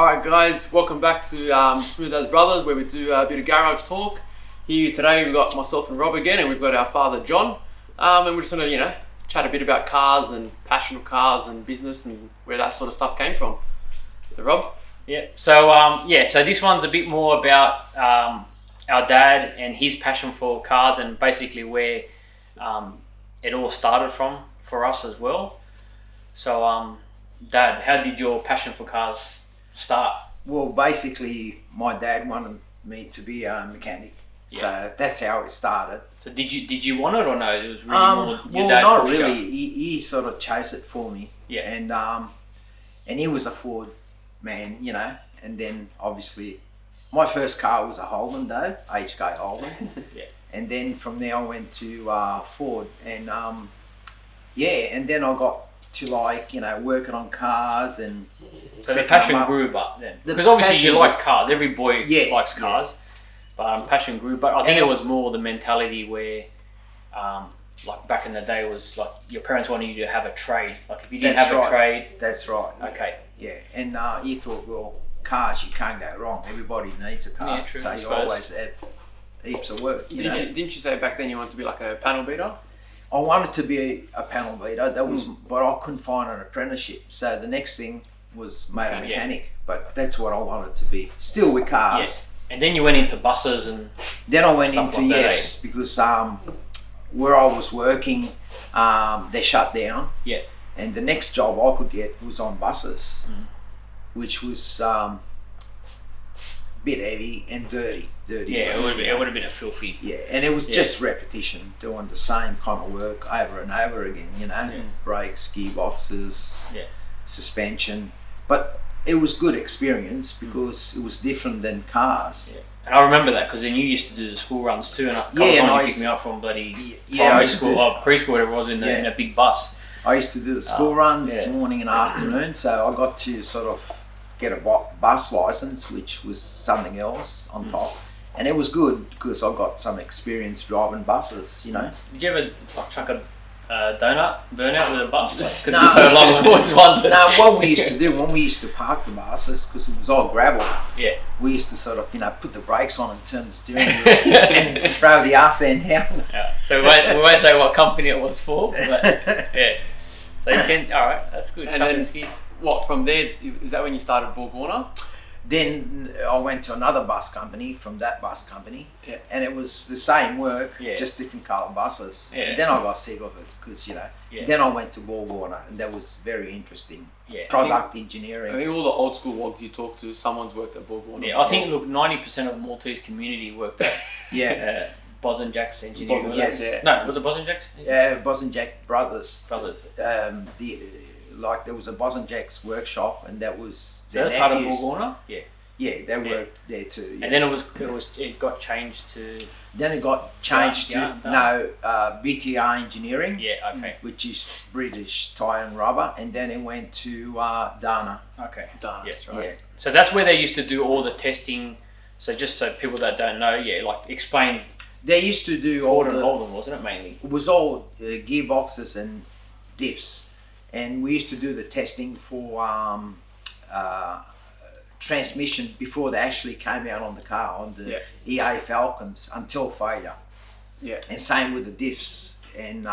Alright guys, welcome back to Smooth As Brothers, where we do a bit of garage talk. Here today we've got myself and Rob again, and we've got our father John. And we're just going to, chat a bit about cars and passion of cars and business and where that sort of stuff came from. So Rob? Yeah, so this one's a bit more about our dad and his passion for cars and basically where it all started from for us as well. So Dad, how did your passion for cars start? Well, basically, my dad wanted me to be a mechanic, so that's how it started. So did you want it or no? It was really more your dad. Not really. He sort of chose it for me. Yeah. And he was a Ford man, And then obviously, my first car was a Holden, though, HK Holden. Yeah. And then from there I went to Ford, and and then I got to working on cars and. So the passion grew back then, because obviously you like cars. Every boy likes cars, but passion grew. But I think it was more the mentality where, like back in the day, was like your parents wanted you to have a trade. Like if you didn't have a trade, that's right. Okay. Yeah, and you thought, well, cars, you can't go wrong. Everybody needs a car, true, so you always have heaps of work. Didn't you say back then you wanted to be like a panel beater? I wanted to be a panel beater. That was, but I couldn't find an apprenticeship. So the next thing was motor mechanic, but that's what I wanted to be. Still with cars. Yes. And then you went into buses and. Then I went into because where I was working, they shut down. Yeah. And the next job I could get was on buses, which was a bit heavy and dirty. Yeah, it would have been a filthy. Yeah, and it was just repetition, doing the same kind of work over and over again. Brakes, gearboxes, suspension. But it was good experience because it was different than cars. Yeah. And I remember that because then you used to do the school runs too, and a couple times you picked me up from bloody primary school, preschool, whatever it was, in a big bus. I used to do the school runs morning and afternoon, so I got to sort of get a bus license, which was something else on top. And it was good because I got some experience driving buses, Did you ever chuck a burnout with a bus? Because it's so long, I always wondered. No, what we used to do when we used to park the buses, because it was all gravel, we used to sort of, put the brakes on and turn the steering wheel and throw the arse end down. Yeah. So we won't say what company it was for, but yeah. So you can, all right, that's good. And then, what, from there, is that when you started Borg Warner? Then I went to another bus company from that bus company, and it was the same work, just different colour buses. Yeah. And then I got sick of it because, then I went to Borg Warner, and that was very interesting. Yeah. Product engineering. I think all the old school wogs you talk to, someone's worked at Borg Warner. Yeah, I think, 90% of the Maltese community worked at Boz and Jack's engineering. Yes. No, was it Boz and Jack's? Yeah, Boz and Jack brothers. Brothers. There was a Boz and Jack's workshop, and that was their nephews. Part of Borg Warner? Yeah. Yeah, they worked there too. Yeah. And then it got changed to. Then it got changed to BTR Engineering. Yeah. Okay. Which is British Tire and Rubber, and then it went to Dana. Okay. Dana. Yes, right. Yeah. So that's where they used to do all the testing. So just so people that don't know, explain. They used to do Ford and Holden, wasn't it mainly? It was all gearboxes and diffs, and we used to do the testing for transmission before they actually came out on the car on the EA Falcons until failure. Yeah. And same with the diffs and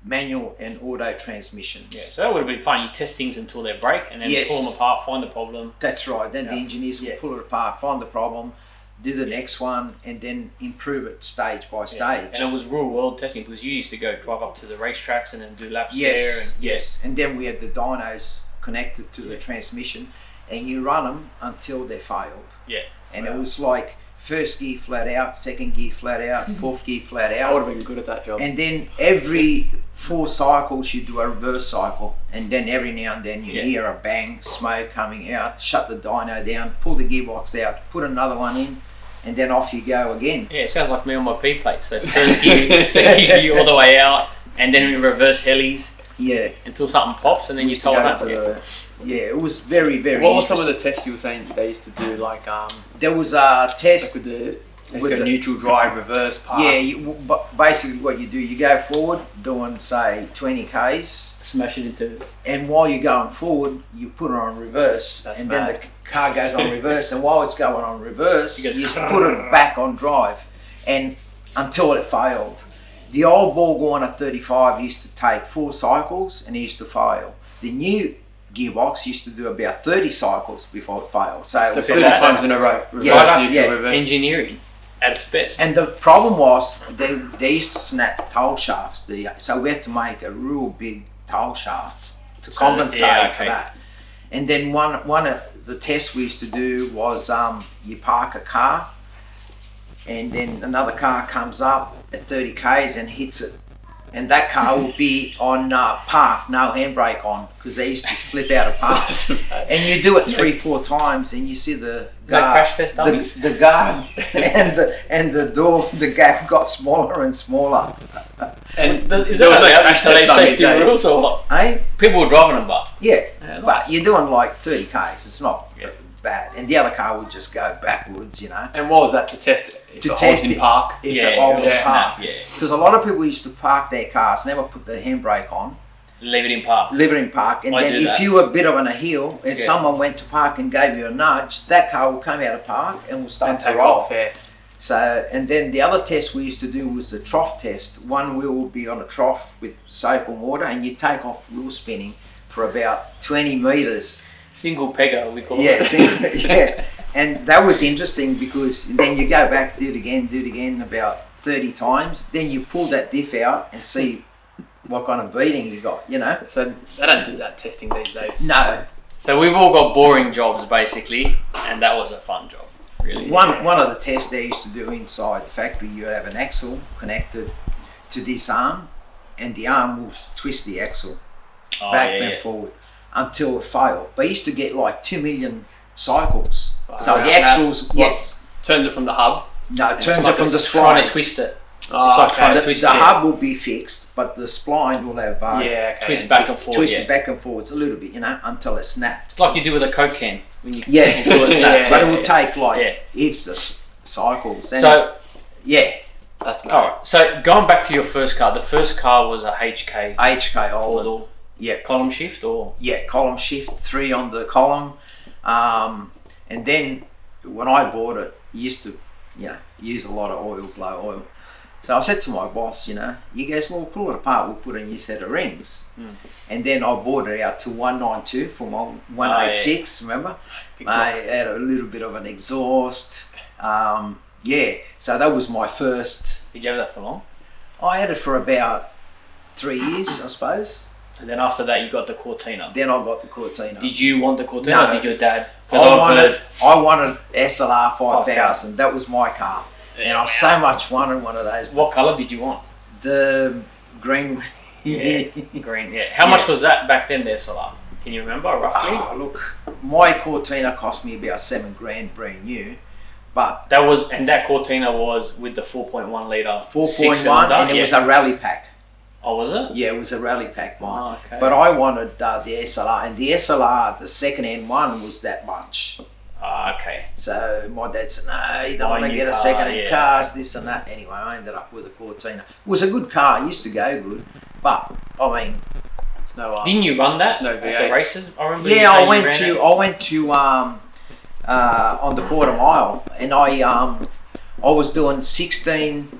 manual and auto transmission. Yeah. So that would have been fun. You test things until they break, and then pull them apart, find the problem. That's right. Then the engineers would pull it apart, find the problem, do the next one, and then improve it stage by stage. And it was real world testing because you used to go drive up to the racetracks and then do laps there. And then we had the dynos connected to the transmission, and you run them until they failed. Yeah. And it was like first gear flat out, second gear flat out, fourth gear flat out. I would have been good at that job. And then every 4 cycles you do a reverse cycle, and then every now and then you hear a bang, smoke coming out, shut the dyno down, pull the gearbox out, put another one in, and then off you go again. Yeah, it sounds like me on my P-plates. So first gear, second gear all the way out, and then we reverse helis. Yeah. Until something pops, and then you start that again. It was very, very What were some of the tests you were saying they used to do? Like there was a test like with It's got neutral drive, reverse, park. Yeah, but basically what you do, you go forward doing say 20 k's, Smash it into. and while you're going forward, you put it on reverse, That's and mad. then the car goes on reverse, and while it's going on reverse, You you go put it back on drive, and until it failed. The old Borg 35 used to take 4 cycles and it used to fail. The new gearbox used to do about 30 cycles before it failed. So it was 30 times in a row. Reverse, Yes, neutral, yeah. reverse. Engineering at its best. And the problem was they used to snap the tail shafts. So we had to make a real big tail shaft to compensate for that. And then one of the tests we used to do was you park a car, and then another car comes up at 30 k's and hits it. And that car will be on park, no handbrake on, because they used to slip out of park. And you do it 3-4 times, and you see the guard, crash test dummies? the guard, and the door, the gap got smaller and smaller. And is there was that no like crash actually test safety dummies, eh? rules or what? Eh? People were driving them, but Yeah, Yeah, but nice. you're doing like 30 k's. It's not Yeah. bad, and the other car would just go backwards, you know. And what was that to test it? If To it test holds in it. park. If Yeah, it holds it'll park. snap, yeah. Because a lot of people used to park their cars, never put the handbrake on, leave it in park. leave it in park, and I then do if that. you were a bit of on a hill and Yeah. someone went to park and gave you a nudge, that car will come out of park and will start And to take roll. off, yeah. So, and then the other test we used to do was the trough test. One wheel would be on a trough with soap and water, and you take off wheel spinning for about 20 meters. Single pegger, we call Yeah, it. see, yeah. And that was interesting because then you go back, do it again about 30 times. Then you pull that diff out and see what kind of beating you got, you know? So they don't do that testing these days. No. So we've all got boring jobs basically, and that was a fun job, really. One of the tests they used to do inside the factory, you have an axle connected to this arm, and the arm will twist the axle back and forward until it failed. But I used to get like 2 million cycles. Wow. So the Snap. axles, yes. Turns it from the hub. No, it turns like it from the Trying spline. to twist it. Oh, It's like okay. trying to The, twist the it. hub will be fixed, but the spline will have Yeah, okay. Twist back and forward. twist yeah. it back and forwards a little bit, you know, until it snapped. It's like you do with a Coke can when you Yes, until it snaps. but it will take like Yeah. heaps of cycles. And So, yeah, That's mad. alright. So going back to your first car, the first car was a HK HK four Oldham. door Yeah, column shift, or yeah, column shift, 3 on the column, and then when I bought it, I used to, you know, use a lot of oil, blow oil. So I said to my boss, you know, he goes, well, pull it apart, we'll put a new set of rings. And then I bought it out to 192 for my 186, remember? Big I had a little bit of an exhaust. Yeah, so that was my first. did you have that for long? I had it for about 3 years, I suppose. And then after that, you got the Cortina. Then I got the Cortina. Did you want the Cortina, No. or did your dad? I I've wanted SLR 5000. That was my car. And I so much wanted one of those. What colour did you want? The green. Green. Yeah. How much was that back then, the SLR? Can you remember roughly? Oh, look, my Cortina cost me about $7,000 brand new, but That was, and that Cortina was with the 4.1 litre 4.1, and it was a rally pack. Oh, was it? Yeah, it was a rally pack mine. Oh, okay. But I wanted the SLR, and the SLR, the second-hand one, was that much. Ah, okay. So my dad said, no, you don't Buy a want to new get a car, second-hand yeah. car, this and that. Anyway, I ended up with a Cortina. It was a good car, it used to go good, but, I mean, It's no Didn't you run that No at V8. the races? I remember. you yeah, saying I you went ran it. to on the quarter mile, and I was doing 16.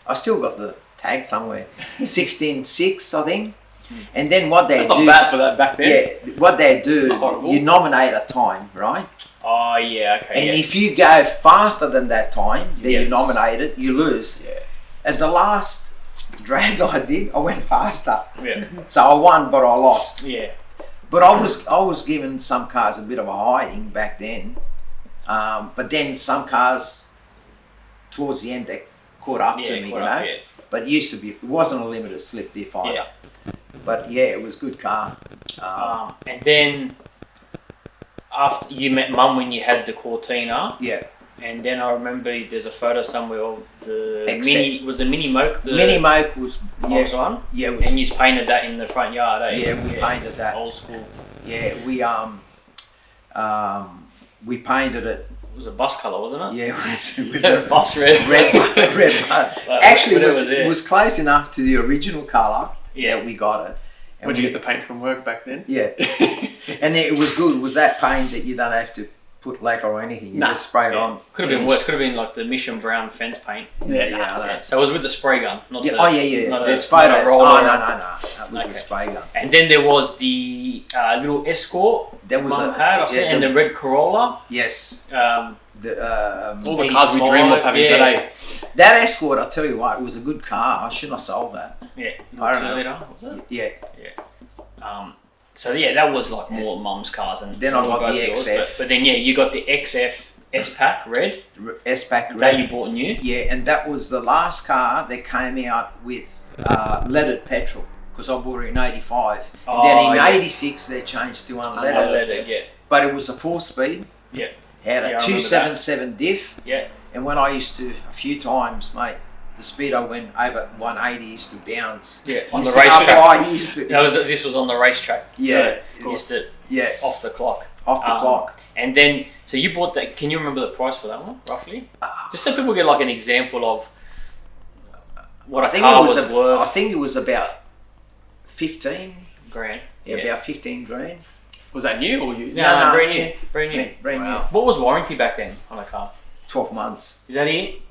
I still got the tag somewhere. 16.6, I think. And then what they That's do? not bad for that back then. Yeah, what they do, Not horrible. you nominate a time, right? Oh yeah, okay. And yeah. if you go faster than that time, then Yeah. you nominate it, you lose. Yeah. At the last drag I did, I went faster, yeah, so I won, but I lost. yeah. But I was giving some cars a bit of a hiding back then. But then some cars, towards the end, they caught up to me, you caught know. up, yeah. But it used to be, it wasn't a limited slip diff either. Yeah. But yeah, it was a good car. And then after you met Mum when you had the Cortina, Yeah, and then I remember there's a photo somewhere of the Except- mini. Was the Mini Moke the Mini Moke was Oz one? yeah, it was, And you painted that in the front yard, eh? yeah, we painted that. Old school. Yeah, we painted it. was a bus colour, wasn't it? Yeah, it was a bus red. red. Actually, it was yeah. close enough to the original colour that we got it. And Where'd you get the paint from work back then? Yeah, and it was good. It was that paint that you don't have to put lacquer or anything. You just spray it on. Could have been worse. Could have been like the Mission Brown fence paint. Yeah. So it was with the spray gun, not the. Oh yeah. Not There's a, photos. not a roller. Oh no. That was the spray gun. And then there was the little Escort. That was Mum had, and the red Corolla. Yes. All the cars we dream of having today. That Escort, I'll tell you what, it was a good car. I shouldn't have sold that. Yeah. I don't know. Was it? Yeah. So that was like more mum's cars, and then I got the yours, XF. but then you got the XF S-Pack red. S-Pack red. That you bought new. Yeah, and that was the last car that came out with leaded petrol, because I bought it in '85. And then in '86 they changed to unleaded. Unleaded, yeah. But it was a 4-speed. Yeah. Had a 277 diff. Yeah. And when I used to, a few times, mate, the speed I went over 180 used to bounce. Yeah, on the racetrack. This was on the racetrack. Yeah. So used to off the clock. Off the clock. And then, so you bought that. Can you remember the price for that one, roughly? Just so people get like an example of what a car was worth. I think it was about 15 grand. Yeah, about 15 grand. Was that new or you? No, brand new. Brand new. What was warranty back then on a car? 12 months. Is that it?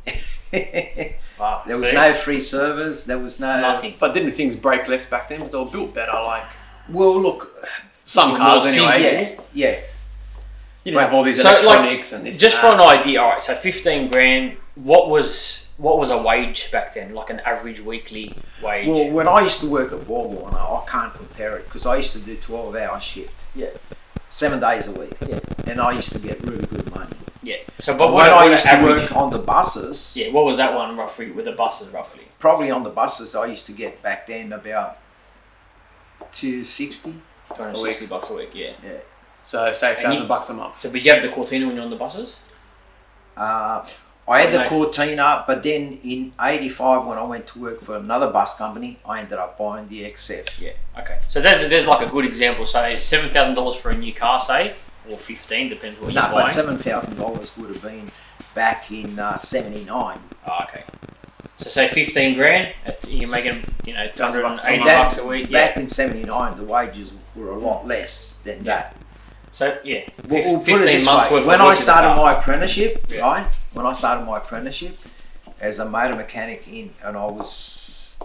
Wow. There was no free service. There was nothing. But didn't things break less back then? But they were built better. Like well, look, some cars anyway. Yeah. You didn't have all these electronics and this. Just for an idea, all right. So 15 grand. What was a wage back then? Like an average weekly wage? Well, when I used to work at Walmart, I can't compare it because I used to do 12-hour shift. Yeah. 7 days a week. Yeah. And I used to get really good money. Yeah. So, but when I used to work on the buses. Yeah. What was that one roughly with the buses roughly? Probably on the buses, I used to get back then about $260 $260 a week. Yeah. Yeah. So say $1,000 a month. So, did you have the Cortina when you're on the buses? I had the Cortina, but then in '85 when I went to work for another bus company, I ended up buying the XF. Yeah. Okay. So there's like a good example. Say $7,000 for a new car, say, or 15, depends what you're buying. No, but $7,000 would have been back in '79. Oh, okay. So say 15 grand, you're making $280 a week. Back in '79, the wages were a lot less than that. So yeah, we'll put it this way. When I started my apprenticeship, right? When I started my apprenticeship as a motor mechanic and I was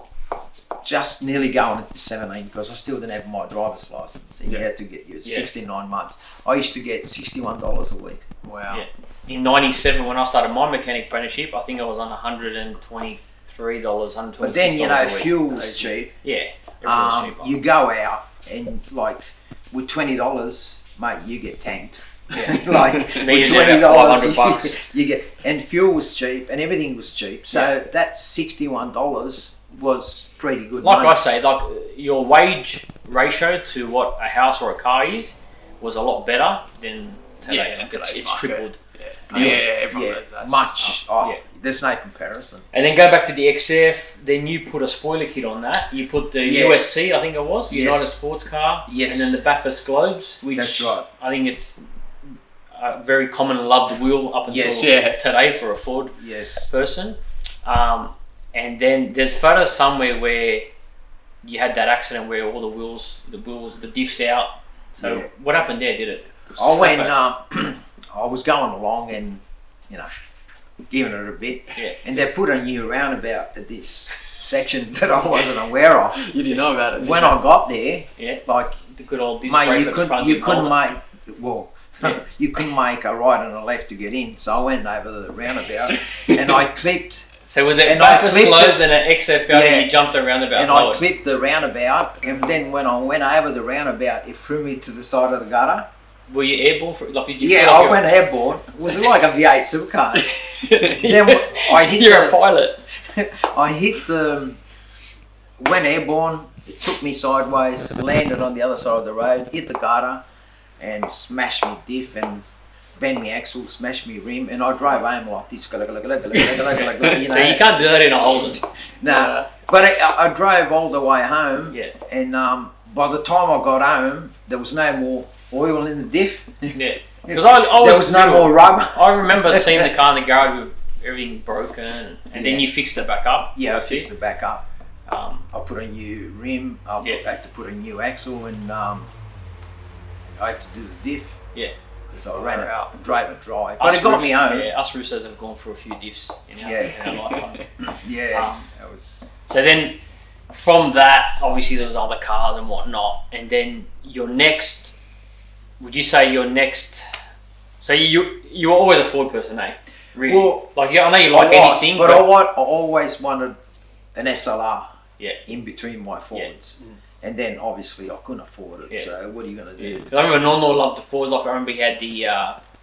just nearly going into 17 because I still didn't have my driver's license and you had to get your 69 months. I used to get $61 a week. Wow. Yeah. In '97 when I started my mechanic apprenticeship, I think I was on $123, $126. But then fuel was cheap. Yeah. Everything was cheaper. You go out and like with $20, mate, you get tanked. Yeah. Like with $20, you get, and fuel was cheap and everything was cheap. So that $61 was pretty good. Like money. I say, like your wage ratio to what a house or a car is was a lot better than today. Yeah, it's tripled. Everyone knows that. Much. There's no comparison. And then go back to the XF. Then you put a spoiler kit on that. You put the USC, I think it was, United Sports Car. Yes. And then the Bathurst Globes, which that's right. I think it's a very common and loved wheel up until today for a Ford person. And then there's photos somewhere where you had that accident where all the diffs out. So what happened there? Did it? I was going along and giving it a bit, and they put a new roundabout at this section that I wasn't aware of. You didn't know about it. When I got there, like the good old disc mate, you couldn't make a right and a left to get in, so I went over the roundabout and I clipped. So with the Bathurst Globes and an XFL, you jumped a roundabout. And I clipped the roundabout, and then when I went over the roundabout, it threw me to the side of the gutter. Were you airborne? I went airborne. It was like a V8 supercar. Then I hit. You're a pilot. Went airborne. It took me sideways, landed on the other side of the road, hit the gutter, and smashed me diff and bent me axle, smashed me rim, and I drove home like this. So you can't do that in a Holden. No, but I drove all the way home. Yeah. And by the time I got home, there was no more oil in the diff. Yeah. Because there was no more rubber. I remember seeing the car in the garage with everything broken, and then you fixed it back up. Yeah, I fixed it back up. Um, I put a new rim. I had to put a new axle, and I had to do the diff. Yeah. So I ran it out, drove it dry. But us it got me home. Yeah, us Russos have gone through a few diffs in our lifetime. Yeah, that was. So then, from that, obviously there was other cars and whatnot, and then your next. Would you say your next? So you were always a Ford person, eh? Really? Well, like I know you like anything, but I always wanted an SLR. Yeah. In between my Fords. Yeah. And then obviously I couldn't afford it. Yeah. So what are you going to do? Yeah. I remember Nono loved the Ford. Like I remember he had the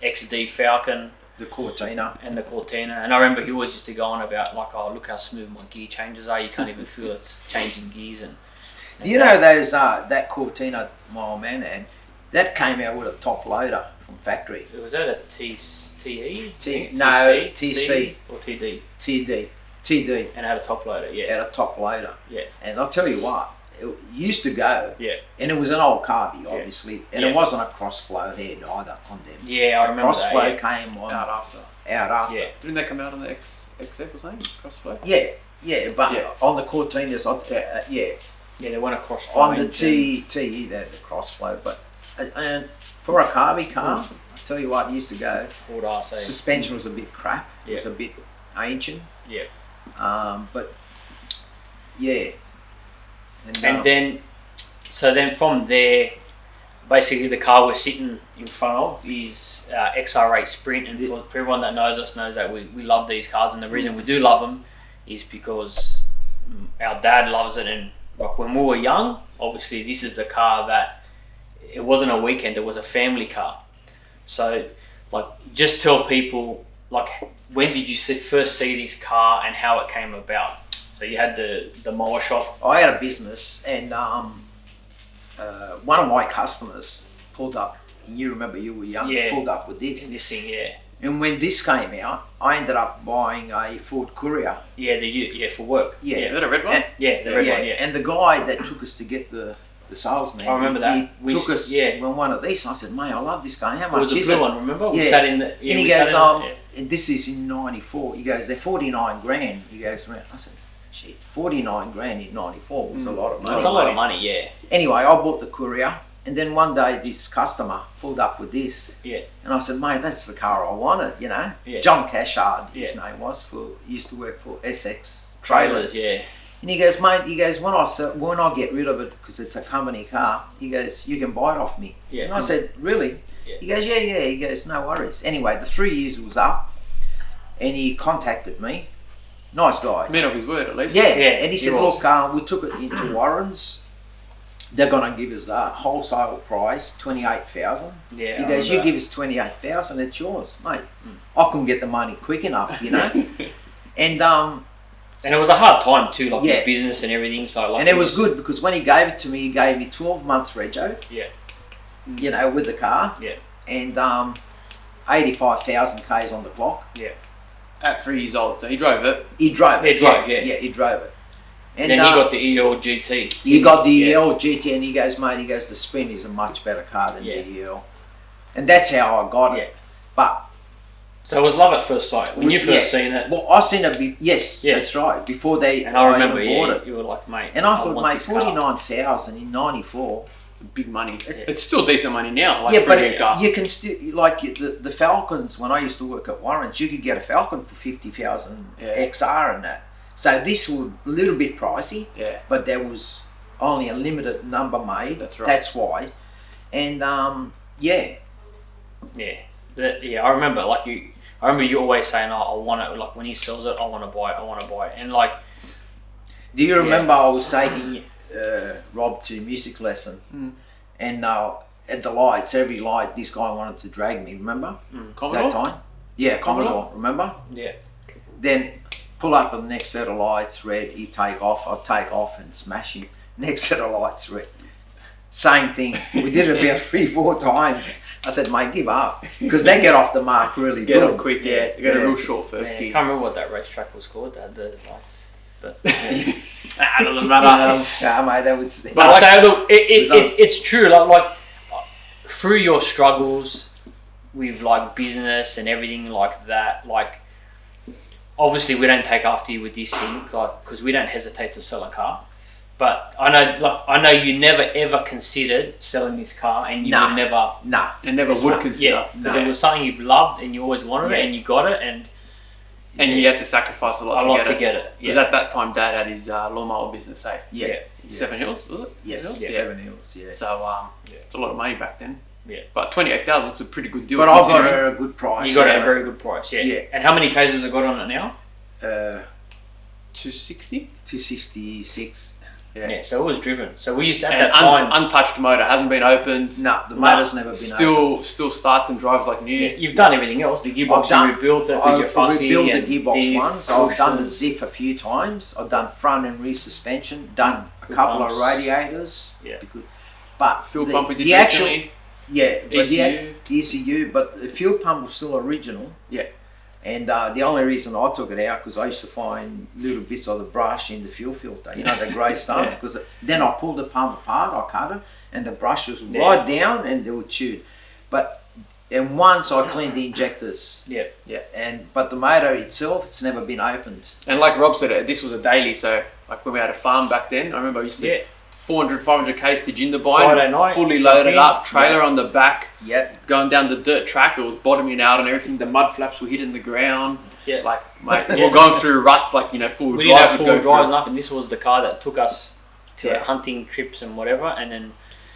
XD Falcon, the Cortina, and the Cortina. And I remember he always used to go on about like, oh look how smooth my gear changes are. You can't even feel it's changing gears. And do you know those that Cortina my old man had? That came out with a top loader from factory. Was that a TE? No, TC or TD. TD. And it had a top loader, yeah. Had a top loader. Yeah. And I'll tell you what, it used to go. Yeah. And it was an old carby, obviously. And it wasn't a crossflow head either on them. Yeah, I remember that. Crossflow came on. Out after. Yeah. Didn't they come out on the XF or something? Crossflow? Yeah, but on the Cortinas, Yeah, they went a crossflow. On the TE, they had the crossflow. But and for a carby car, I tell you what, it used to go. Ford RC. Suspension was a bit crap. Yeah. It was a bit ancient. Yeah. But yeah. And then from there, basically the car we're sitting in front of is Xr8 Sprint, and for everyone that knows us knows that we love these cars, and the reason we do love them is because our dad loves it, and like when we were young, obviously this is the car that it wasn't a weekend, it was a family car. So like just tell people like when did you first see this car and how it came about? So you had the mower shop. I had a business, and one of my customers pulled up. And you remember you were young. Pulled up with this. This thing, yeah. And when this came out, I ended up buying a Ford Courier. Yeah, for work. Yeah, is that a red one? The red one. Yeah. And the guy that took us to get the salesman. I remember that. He took us on one of these. And I said, "Mate, I love this guy. How much is it?" It was a blue one. Remember? We yeah. sat in the. And he goes, and this is in '94. He goes, they're 49 grand. He goes, I said, shit, 49 grand in '94 was a lot of money. It's a lot of money, yeah. Anyway, I bought the Courier, and then one day this customer pulled up with this. Yeah. And I said, mate, that's the car I wanted, you know. Yeah. John Cashard, his name was, used to work for SX Trailers. Yeah. And he goes, mate, when I get rid of it, because it's a company car, he goes, you can buy it off me. Yeah. And I said, really? Yeah. He goes, yeah. He goes, no worries. Anyway, the 3 years was up, and he contacted me. Nice guy. Man of his word, at least. Yeah. And he said, look, we took it into Warren's. They're going to give us a wholesale price, $28,000. Yeah. He goes, you give us $28,000, it's yours, mate. I couldn't get the money quick enough, you know. And it was a hard time too, like with business and everything. So like, and it was good because when he gave it to me, he gave me 12 months rego. Yeah. You know, with the car. Yeah. And 85,000 Ks on the clock. Yeah. At 3 years old, so he drove it. He drove it. Yeah, he drove it. And then he got the EL GT. He got the EL GT, and he goes, mate, the Sprint is a much better car than the EL. And that's how I got it. But so it was love at first sight when you first seen it. Well, I seen it. That's right. Before they and I remember bought it, you were like, mate. And I thought, mate, 49,000 in '94, big money. It's still decent money now. Like but you can still like the Falcons. When I used to work at Warren's, you could get a Falcon for 50,000 XR and that. So this was a little bit pricey. Yeah. But there was only a limited number made. That's right. That's why. And I remember I remember you always saying, "Oh, I want it." Like when he sells it, I want to buy it. And like, do you remember I was taking Rob to music lesson, and at the lights, every light, this guy wanted to drag me. Remember Commodore? that time? Yeah, Commodore. Remember? Yeah. Then pull up on the next set of lights, red. He take off. I take off and smash him. Next set of lights, red. Same thing. We did it about 3-4 times. I said, mate, give up. Because they get off the mark really Get good. off quick, They got a real short first I gear. can't remember what that racetrack was called. They had the lights. But It doesn't matter. Yeah, mate, that was... But so look, it's true. Like through your struggles, with like business and everything like that, like obviously we don't take after you with this thing, like because we don't hesitate to sell a car. But I know you never ever considered selling this car, and you would never. Nah. And never would consider. Yeah, because it was something you've loved and you always wanted it, and you got it, and you had to sacrifice a lot to get it. Yeah. Because at that time, Dad had his lawnmower business, eh? Yeah. Seven Hills, was it? Yes. Yeah. 7 Hills. Yeah. So it's a lot of money back then. Yeah. But 28,000 is a pretty good deal. But I got it at a good price. You got it at a very good price. Yeah. Yeah. And how many Ks has it got on it now? 260. 266. Yeah. So it was driven. So we used to, at And that time. untouched motor, hasn't been opened. No, the motor's never been opened. Still starts and drives like new. Yeah, you've done everything else. The gearbox you rebuilt it because you're fussy. I've rebuilt and the gearbox diff, once. I've done the cushions. diff a few times. I've done front and rear suspension. Done a Fuel couple pumps. of radiators. Yeah. But Fuel pump we did the actual, recently. yeah, but ECU. the ECU, but the fuel pump was still original. Yeah. And the only reason I took it out because I used to find little bits of the brush in the fuel filter, you know, the grey stuff. Yeah. Because then I pulled the pump apart, I cut it, and the brush was right down, and they were chewed. And once I cleaned the injectors. Yeah. But the motor itself, it's never been opened. And like Rob said, this was a daily. So like when we had a farm back then, I remember I used to 400, 500 Ks to Jindabyne, Friday night, fully jump loaded in. up, trailer on the back, Yep. going down the dirt track. It was bottoming out and everything. The mud flaps were hitting the ground. Yeah. Like, mate, we were going through ruts like, full We drive. didn't have would full go drive through. enough, and this was the car that took us to hunting trips and whatever, and then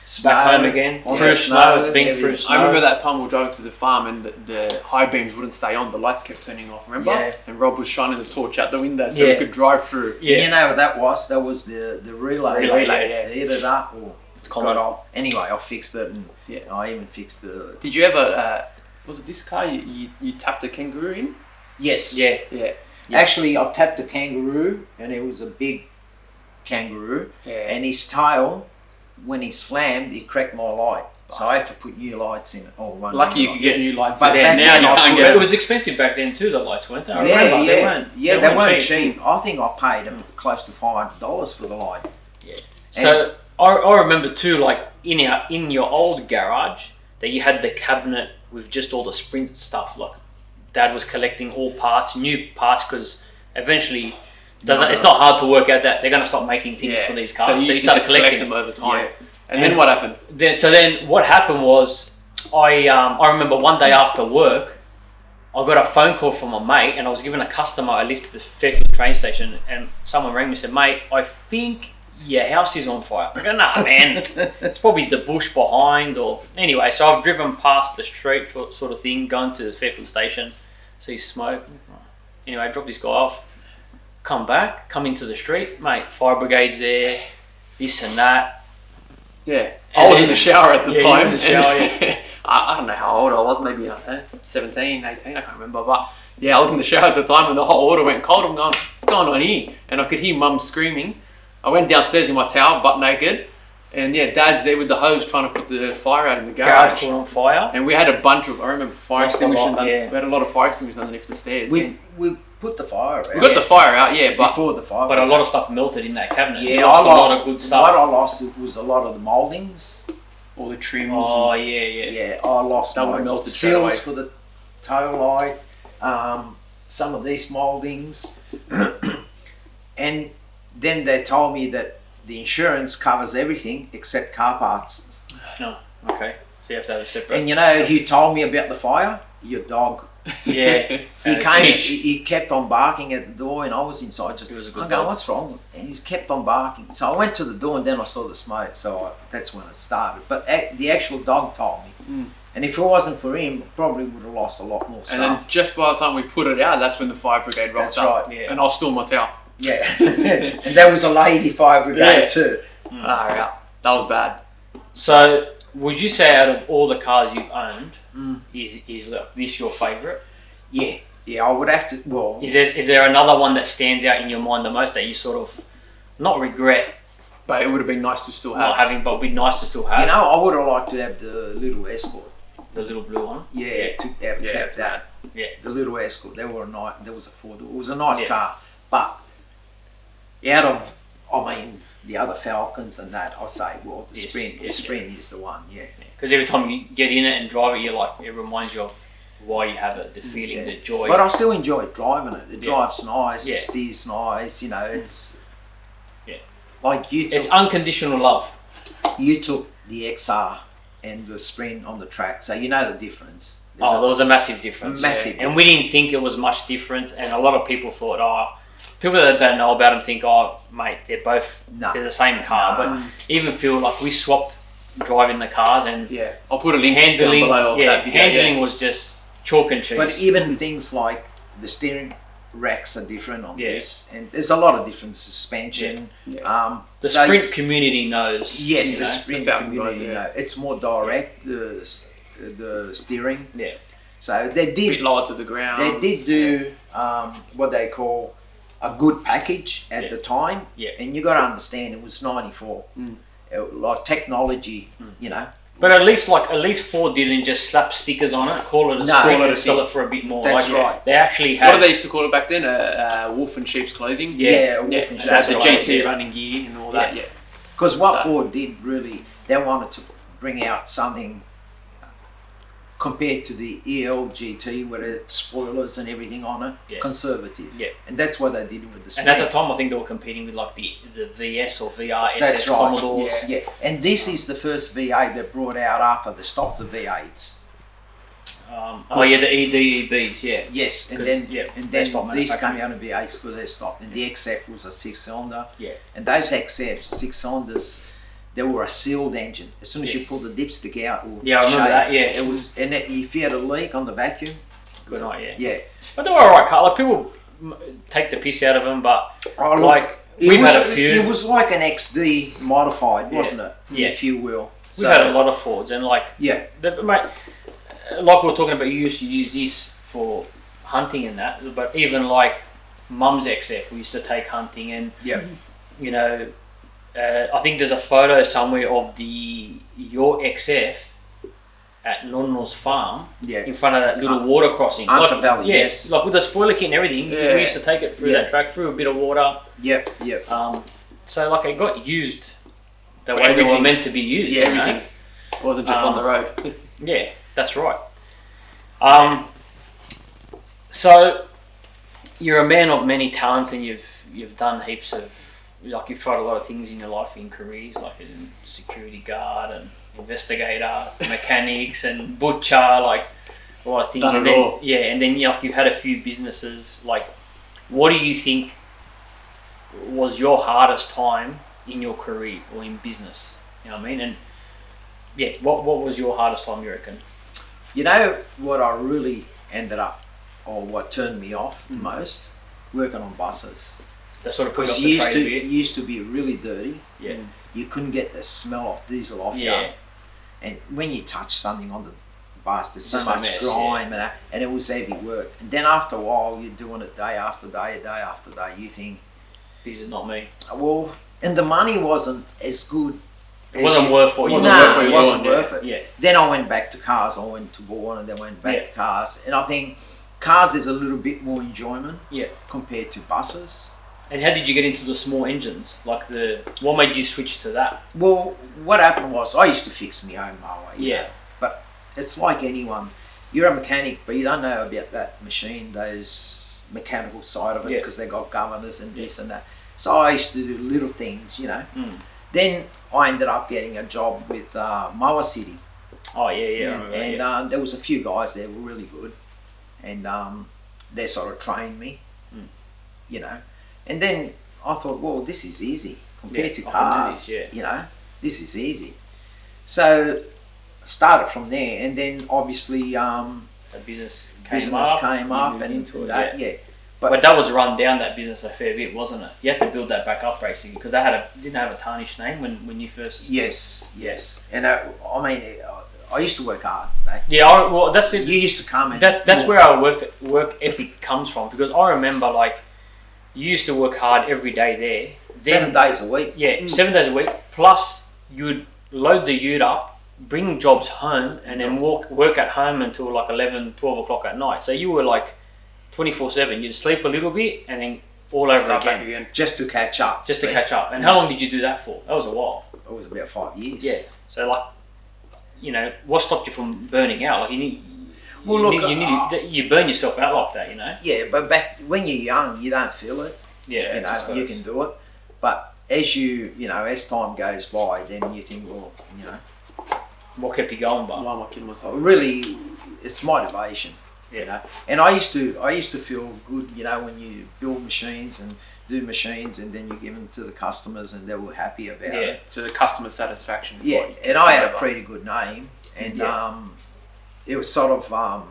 Snow, back home again. on Through the snow, it's been everything. through snow. I remember that time we were driving to the farm and the high beams wouldn't stay on. The lights kept turning off, remember? Yeah. And Rob was shining the torch out the window so we could drive through. Yeah. You know what that was? That was the relay. Relay, yeah. They hit it up. Or It's common. got off. Anyway, I fixed it, and Yeah. I even fixed the. Did you ever, was it this car you tapped a kangaroo in? Yes. Yeah. Yeah. Actually, I tapped the kangaroo, and it was a big kangaroo, Yeah. and his tail, when he slammed, he cracked my light. So I had to put new lights in it. Or one Lucky new you light. could get new lights But in. back Now then you I can't put get It them. was expensive back then too, the lights, weren't they? I Yeah, remember, yeah, they weren't cheap. cheap. I think I paid close to $500 for the light. So I remember too, like in your old garage, that you had the cabinet with just all the Sprint stuff. Like Dad was collecting all parts, new parts, because eventually it's not hard to work out that they're going to stop making things for these cars. So you used to just collect them over time. Yeah. And then what happened? Then what happened was I remember one day after work, I got a phone call from a mate, and I was given a customer a lift to the Fairfield train station, and someone rang me and said, "Mate, I think your house is on fire." I go, "Nah, man, it's probably the bush behind." Or anyway, so I've driven past the street sort of thing, going to the Fairfield station, see smoke. Anyway, I dropped this guy off, come into the street, mate, fire brigade's there, this and that. Yeah. I was in the shower at the Yeah, you time. were in the shower, and I don't know how old I was, maybe 17, 18, I can't remember. But yeah, I was in the shower at the time and the hot water went cold. I'm going, what's going on here? And I could hear Mum screaming. I went downstairs in my towel, butt naked. And yeah, Dad's there with the hose trying to put the fire out in the garage. Caught on fire. And we had a bunch of, I remember, fire Lost a lot, extinguishers. yeah. We had a lot of fire extinguishers underneath the stairs. We put the fire out. We got the fire out, yeah, but before the fire. But a lot of stuff melted in that cabinet. Yeah, You I lost lost a lot of good stuff. What I lost was a lot of the mouldings. all the trims. Oh and, yeah. Yeah, I lost That my would melted straight away. seals for the tail light. Some of these mouldings, and then they told me that the insurance covers everything except car parts. Oh, okay. So you have to have a separate. And you know who told me about the fire? Your dog. Yeah. He came. Chich. He kept on barking at the door, and I was inside. Just He was a good I go, dog. what's wrong? And he's kept on barking. So I went to the door, and then I saw the smoke. So that's when it started. But the actual dog told me. Mm. And if it wasn't for him, I probably would have lost a lot more And stuff. then just by the time we put it out, that's when the fire brigade rocked That's up. right. Yeah. And I was still in my towel. Yeah, and there was a lady fire brigade Yeah. too. Ah, yeah. That was bad. So would you say out of all the cars you've owned, Mm. is this your favourite? Yeah, I would have to. Well, Is there another one that stands out in your mind the most that you sort of not regret But it would have been nice to still not have. having, but would be nice to still have? you know, I would have liked to have the little Escort. The little blue one. Yeah, to have Yeah, kept it's that. Yeah. The little Escort. They were nice. There was a Ford. It was a nice Yeah. car, but out of, I mean, the other Falcons and that, I say, well, the Yes, Sprint, yes, the Sprint is the one, yeah. Because every time you get in it and drive it, you're like, it reminds you of why you have it, the feeling, the joy. But I still enjoy driving it. It drives nice, Yeah. it steers nice, you know, it's... Yeah. Like It's unconditional love. you took the XR and the Sprint on the track, so you know the difference. There's There was a massive difference. Massive And we didn't think it was much different, and a lot of people thought, people that don't know about them think, mate, they're the same car. No. But even feel like we swapped driving the cars, and I'll put a link down handling, below of that video. handling was just chalk and cheese. But even things like the steering racks are different on Yeah. this, and there's a lot of different suspension. The Sprint community knows. Yes, you the know. Sprint the Falcon community, guys, it's more direct, the steering. Yeah. So they A bit did lower to the ground. they did do what they call a good package at the time. Yeah. And you got to understand, it was 94. Like technology, you know. But at least Ford didn't just slap stickers on it, call it a No. Sprint, Call it a and sell Sprint. it for a bit more. That's right. They actually had. What did they used to call it back then? Wolf in sheep's clothing. Yeah, Yeah, Wolf and and had the Sheep's GT clothing. running gear and all that. Yeah. Because what So- Ford did really, they wanted to bring out something compared to the EL GT, where it's spoilers and everything on it, conservative. Yeah. And that's what they did with the And Sprint. at the time, I think they were competing with like the VS or VR That's SS right. Commodores. Yeah. And this is the first V8 they brought out after they stopped the V8s. The EDEBs, yeah. Yes, and 'Cause, then yeah, and they then stopped these came manufacturing. out of V8s because they stopped. And the XF was a 6-cylinder. Yeah. And those XF 6-cylinders, they were a sealed engine. As soon as you pull the dipstick out, it would Yeah, I remember shake. that, yeah. It was, and if you had a leak on the vacuum, Good night, yeah. yeah. But they were alright car. Like people take the piss out of them, but Oh, look, like it we've was, had a few. It was like an XD modified, wasn't it? Yeah. If you will. We've had a lot of Fords, and like Yeah. mate, like we were talking about, you used to use this for hunting and that, but even like Mum's XF, we used to take hunting, and Yeah. you know, I think there's a photo somewhere of your XF at Nonno's farm Yeah. in front of that little water crossing. Uncle Valley, yeah, yes. like with the spoiler kit and everything, Yeah. we used to take it through that track, through a bit of water. Yep. Yep. So like it got used the For way they were everything. meant to be used. Yes. you know? Everything. It wasn't just on the road. Yeah, that's right. So you're a man of many talents, and you've done heaps of, like, you've tried a lot of things in your life, in careers, like in security guard and investigator, mechanics and butcher, like a lot of things. Done and it then all. and then you've had a few businesses. Like, what do you think was your hardest time in your career or in business? You know what I mean? And yeah, what was your hardest time, you reckon? You know what I really ended up, or what turned me off the most? Working on buses. That sort of put Because off you the used trade to a bit. used to be really dirty. Yeah. You couldn't get the smell of diesel off you. Yeah. And when you touch something on the bus, there's so Just a much mess, grime and it was heavy work. And then after a while, you're doing it day after day, day after day. You think, This is not me. well, and the money wasn't as good. It wasn't worth what you wasn't No, worth what it you're wasn't doing, worth it. Yeah. Then I went back to cars. I went to Bourne and then went back to cars. And I think cars is a little bit more enjoyment Yeah. compared to buses. And how did you get into the small engines? Like what made you switch to that? Well, what happened was I used to fix my own mower. you Yeah. know. But it's like anyone. You're a mechanic, but you don't know about that machine, those mechanical side of it, Yeah. because they got governors and this and that. So I used to do little things, you know. Mm. Then I ended up getting a job with Mower City. Oh yeah, yeah. I remember that, And yeah. there was a few guys there who were really good. And they sort of trained me, you know. And then I thought, well, this is easy compared to I can do cars, this, yeah. you know. This is easy. So started from there, and then obviously So business came business up. came you up moved and into it, that, yeah. yeah. But that was run down, that business, a fair bit, wasn't it? You had to build that back up basically, because they didn't have a tarnished name when you first. Yes, yes. And I mean, I used to work hard. Yeah, well, that's it. You used to come and That's where our work ethic comes from, because I remember, like, you used to work hard every day there. 7 days a week. Yeah, 7 days a week. Plus, you would load the ute up, bring jobs home, and then work at home until like 11, 12 o'clock at night. So you were like 24/7. You'd sleep a little bit and then all over Start back again. again. just to catch up. Just to catch up. And how long did you do that for? That was a while. It was about 5 years. Yeah. So like, you know, what stopped you from burning out? Like you need. Well, look, You burn yourself out like that, you know. Yeah, but back when you're young, you don't feel it. Yeah. You know, you can do it. But as as time goes by, then you think, well, you know, what kept you going, but Why am I kidding myself? really, it's motivation. Yeah. You know, and I used to feel good, you know, when you build machines and do machines, and then you give them to the customers, and they were happy about it. To the customer satisfaction. is Yeah, what you and I had a care pretty good name, and Yeah. it was sort of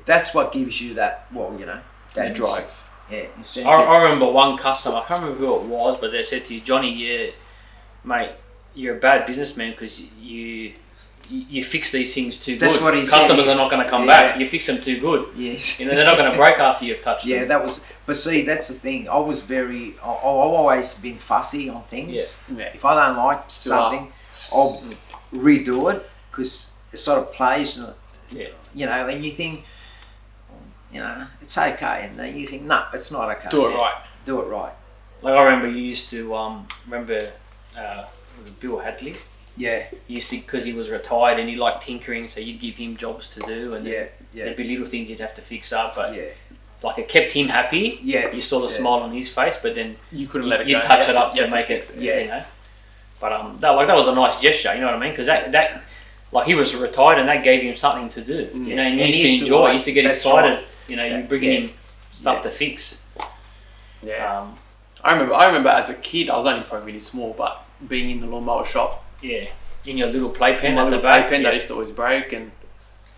that's what gives you that, well, you know, that about. Drive. Yeah, incentive. I remember one customer, I can't remember who it was, but they said to you, Johnny, yeah, mate, you're a bad businessman because you fix these things too good. That's what he said. Customers are not going to come back. You fix them too good. Yes. You know, they're not going to break after you've touched Yeah, them. that was. But see, that's the thing. I've always been fussy on things. Yeah. If I don't like Still something, I'll redo it because it sort of plays. Yeah. You know, and you think, you know, it's okay, and then you think, no, it's not okay. Do it right. Do it right. Like I remember you used to, was it Bill Hadley? Yeah, He used to, because he was retired and he liked tinkering, so you'd give him jobs to do and yeah, there'd be little things you'd have to fix up, but yeah, like it kept him happy. yeah. You saw the smile on his face, but then You couldn't let it go. you touch You it had up you to had make fix it, Yeah. you know. But that was a nice gesture, you know what I mean? Because that like he was retired and that gave him something to do, you know. And he And used he to used to enjoy. like- He used to get that's excited, right. you know. Yeah. You bringing Yeah. him stuff Yeah. to fix. Yeah. I remember as a kid, I was only probably really small, but being in the lawnmower shop, Yeah, in your little playpen my at the little back. pen yeah. that used to always break, and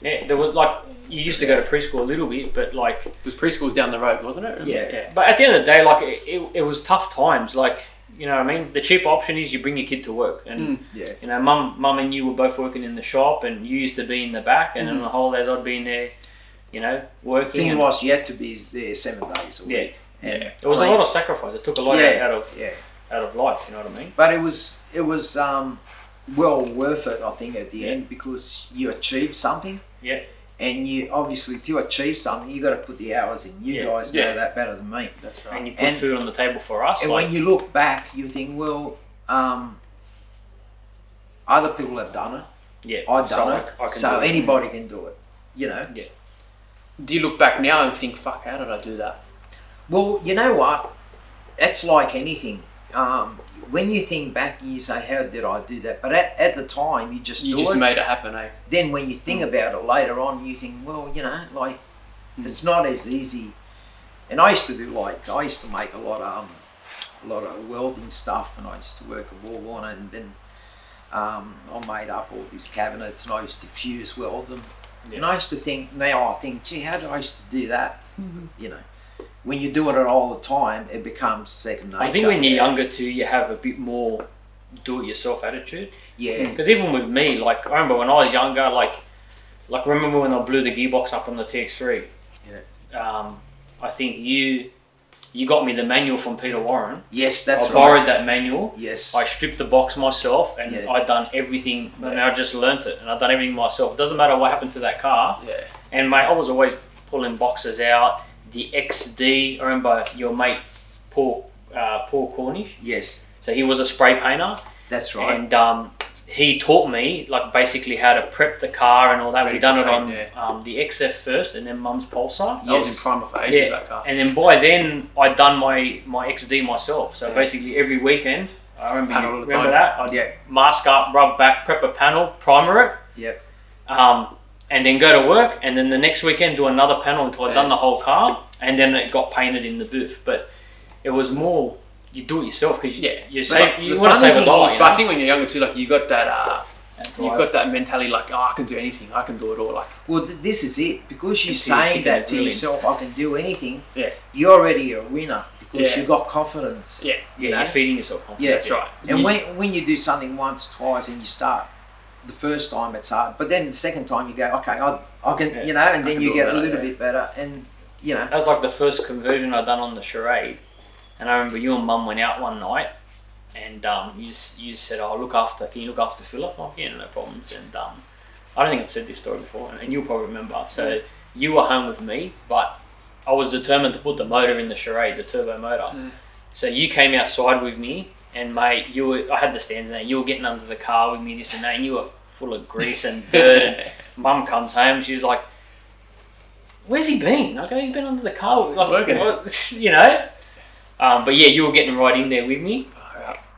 Yeah, there was like you used to go to preschool a little bit, but like it was preschool's down the road, wasn't it? yeah. But at the end of the day, like it was tough times. Like you know what I mean. The cheap option is you bring your kid to work, and Yeah. you know, mum and you were both working in the shop, and you used to be in the back, and on the holidays I'd be in there, you know, working. Thing and, was, you had to be there 7 days a week. Yeah. And It was a lot of sacrifice. It took a lot out of life. You know what I mean? But it was well worth it, I think, at the end, because you achieved something. Yeah. And you obviously, to achieve something, you got to put the hours in. You guys know that better than me. That's right. And you put food on the table for us. And like, when you look back, you think, well, other people have done it. yeah, I've so done I it. can So do it. anybody can do it. You know. Yeah. Do you look back now and think, fuck, how did I do that? Well, you know what? It's like anything. When you think back, you say, "How did I do that?" But at the time, you just You do just it. made it happen, eh? Then when you think about it later on, you think, well, you know, like it's not as easy. And I used to make a lot of welding stuff, and I used to work at Warner, and then I made up all these cabinets, and I used to fuse weld them. Yeah. And I used to think, now I think, gee, how did I used to do that? You know, when you're doing it all the time, it becomes second nature. I think when you're younger too, you have a bit more do-it-yourself attitude. Yeah. Because even with me, like I remember when I was younger, like remember when I blew the gearbox up on the TX3? Yeah. I think you got me the manual from Peter Warren. Yes, that's I right. borrowed that manual. Yes. I stripped the box myself, and Yeah. I'd done everything. And I just learnt it, and I'd done everything myself. It doesn't matter what happened to that car. Yeah. And mate, I was always pulling boxes out. The XD. I remember your mate Paul Cornish. Yes, So he was a spray painter, that's right. and he taught me like basically how to prep the car and all that. Ready We've done for it on paint, the XF first, and then Mum's Pulsar. I was in Yes. primer for ages, Yeah, that car. and then by then I'd done my XD myself. So Yeah. basically every weekend, I remember Panel all the remember time. that. I'd Yeah. mask up, rub back, prep a panel, primer it, Yep. and then go to work. And then the next weekend do another panel until I'd done the whole car, and then it got painted in the booth. But it was more you do it yourself because you the want to funny save a thing dollar. is- You But know? I think when you're younger too, like you got that, you've Drive. got that mentality, like, oh, I can do anything, I can do it all. Like, Well, this is it. Because you're Until you saying kick that it to really. yourself, I can do anything. Yeah. You're already a winner because Yeah. you got confidence. yeah, Yeah, know? you're feeding yourself Yeah, confidence. that's right. And You- when you do something once, twice, and you start, the first time it's hard, but then the second time you go, okay, I can, Yeah, you know, and I then can you do get it a better, little yeah. bit better, and you know. That was like the first conversion I'd done on the Xr8, and I remember you and Mum went out one night, and you said, "Oh, can you look after Philip?" I'm like, yeah, no problems. And I don't think I've said this story before, and you'll probably remember. So you were home with me, but I was determined to put the motor in the Xr8, the turbo motor. So you came outside with me, and mate, I had the stands in there. You were getting under the car with me, this and that, and you were full of grease and dirt. And Mum comes home, she's like, "Where's he been?" I go, "He's been under the car, like, working." You know. But yeah, you were getting right in there with me.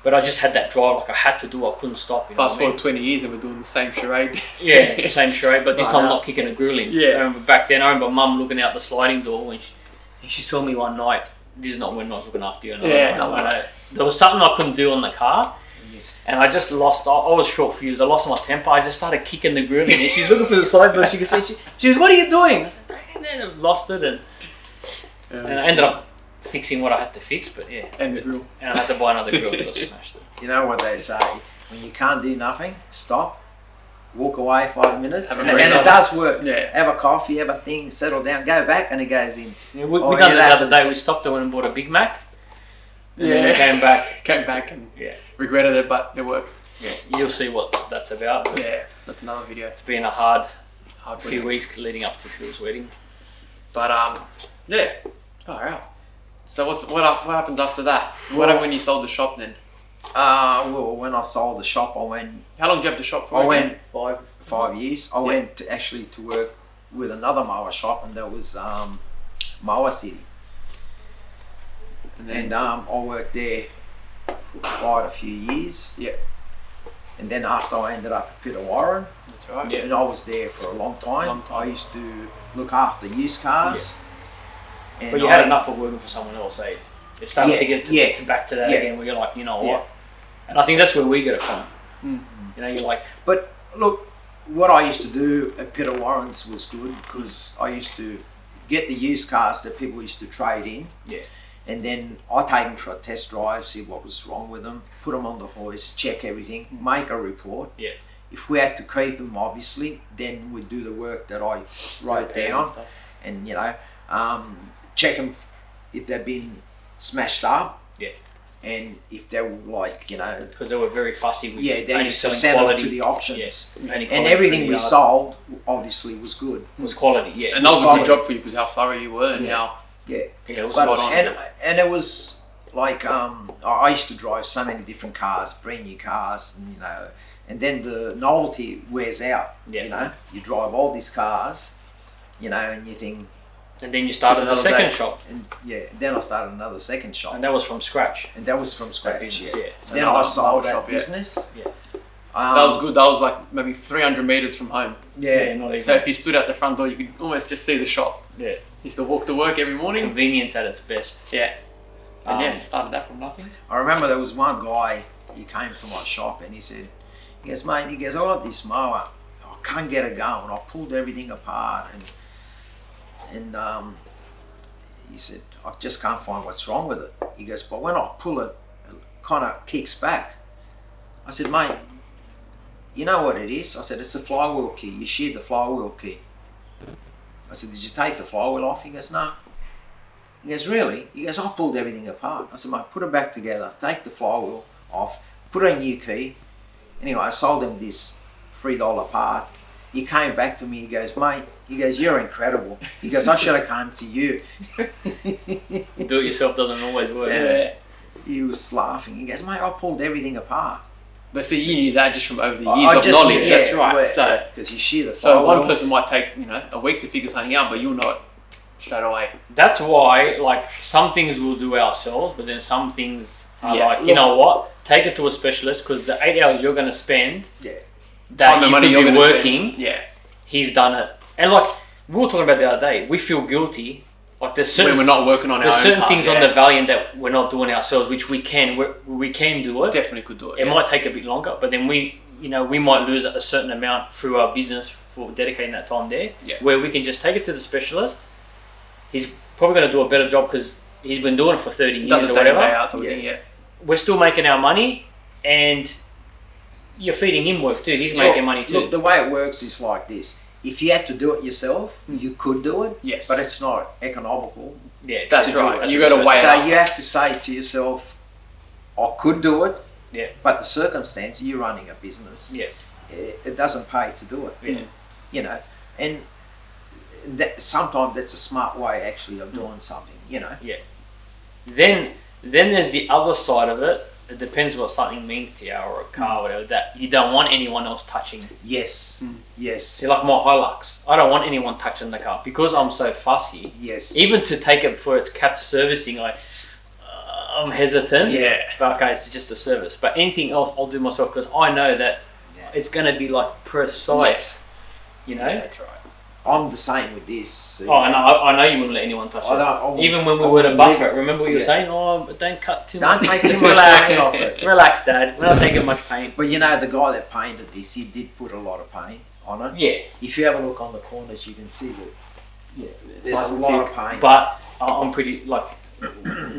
But I just had that drive, like I had to do. I couldn't stop. Fast forward 20 years, and we're doing the same charade. Yeah, same Xr8, but this time not kicking a grill in. Yeah. I remember back then, I remember Mum looking out the sliding door, and she saw me one night. This is not when I was looking after you. There was something I couldn't do on the car, and I just lost. I was short fused. I lost my temper. I just started kicking the grill in, and she's looking for the side door. She could see. She goes, "What are you doing?" I said, "And then I lost it," and I ended up fixing what I had to fix, but yeah. And the grill. And I had to buy another grill because I smashed it. You know what they say, when you can't do nothing, stop, walk away 5 minutes, and it does work. Yeah. Have a coffee, have a thing, settle down, go back, and it goes in. Yeah, we done it the other day. We stopped and went and bought a Big Mac. And then we came back and regretted it, but it worked. Yeah, you'll see what that's about. But Yeah, that's another video. it's been a hard few week. weeks leading up to Phil's wedding. But yeah. Oh wow. So what happens after that? What happened when you sold the shop then? Well, when I sold the shop, I went. How long did you have the shop for? I went 5 years. I went to work with another mower shop, and that was Mower City. And I worked there for quite a few years. Yeah. And then after I ended up at Peter Warren, That's right. and I was there for a long time. I used to look after used cars. And But you had enough of working for someone else, eh? It started to get back to that again, where you're like, you know what? And I think that's where we get it from. You know, you're like... But look, what I used to do at Peter Warren's was good, because I used to get the used cars that people used to trade in. Yeah. And then I take them for a test drive, see what was wrong with them, put them on the hoist, check everything, make a report. Yeah. If we had to keep them, obviously, then we'd do the work that I wrote down, and you know, check them if they've been smashed up. Yeah. And if they were like, you know, because they were very fussy with they used to send them to the auctions. Yeah. And everything we sold obviously was good. Was quality, yeah. And that was a good job for you because how thorough you were and how. Yeah. It was But, and it was like I used to drive so many different cars, brand new cars, and you know, and then the novelty wears out. Yeah. You know, you drive all these cars, you know, and you think. And then you started a second shop. And then I started another second shop. And that was from scratch. And that was from scratch. Business, yeah. So then I sold that shop, business. Yeah. That was good. That was like maybe 300 meters from home. Yeah. Not even. So if you stood at the front door, you could almost just see the shop. Yeah. Used to walk to work every morning. Convenience at its best. Yeah. And started that from nothing. I remember there was one guy, he came to my shop and he goes, mate, I got this mower, I can't get it going. I pulled everything apart and he said, I just can't find what's wrong with it. He goes, but when I pull it, it kind of kicks back. I said, mate, you know what it is? I said, it's the flywheel key. You sheared the flywheel key. I said, did you take the flywheel off? He goes, no. He goes, really? He goes, I pulled everything apart. I said, mate, put it back together, take the flywheel off, put a new key. Anyway, I sold him this $3 part. He came back to me, he goes, mate, he goes, you're incredible. He goes, I should have come to you. Do it yourself doesn't always work. Yeah. He was laughing. He goes, mate, I pulled everything apart. But see, you knew that just from over the years of knowledge. That's right. So because you shear the flywheel. So one person might take a week to figure something out, but you'll know it straight away. That's why, like, some things we'll do ourselves, but then some things are like, you know what? Take it to a specialist, because the 8 hours you're going to spend, that time and money you're you're working, spend. he's done it. And like we were talking about the other day, we feel guilty. Like there's certain when we're not working on our own certain things cars, on the Valiant that we're not doing ourselves, which we can do it. Definitely could do it. It might take a bit longer, but then we might lose a certain amount through our business for dedicating that time there. Yeah. Where we can just take it to the specialist. He's probably going to do a better job because he's been doing it for 30 years or whatever. Day out, yeah. We're still making our money, and you're feeding him work too. He's making money too. Look, the way it works is like this. If you had to do it yourself, you could do it. Yes. But it's not economical. Yeah, that's right. You got to weigh So you have to say to yourself, I could do it. Yeah. But the circumstance, you're running a business. Yeah. It doesn't pay to do it. Yeah. You know, and sometimes that's a smart way actually of doing something, you know. Yeah. Then there's the other side of it. It depends what something means to you, or a car, or whatever, that you don't want anyone else touching. Yes. Yes. See, like my Hilux, I don't want anyone touching the car because I'm so fussy. Yes. Even to take it for its capped servicing, I'm hesitant. Yeah. But okay, it's just a service. But anything else, I'll do myself because I know that it's going to be like precise. You know. Yeah, that's right. I'm the same with this. See. Oh, I know you wouldn't let anyone touch it. Even when we were to buff it, remember what you were saying? Oh, but don't cut too much. Don't take too much paint off it. Relax, Dad. We're not taking much paint. But you know, the guy that painted this, he did put a lot of paint on it. Yeah. If you have a look on the corners, you can see that. Yeah. There's a lot of paint. But I'm pretty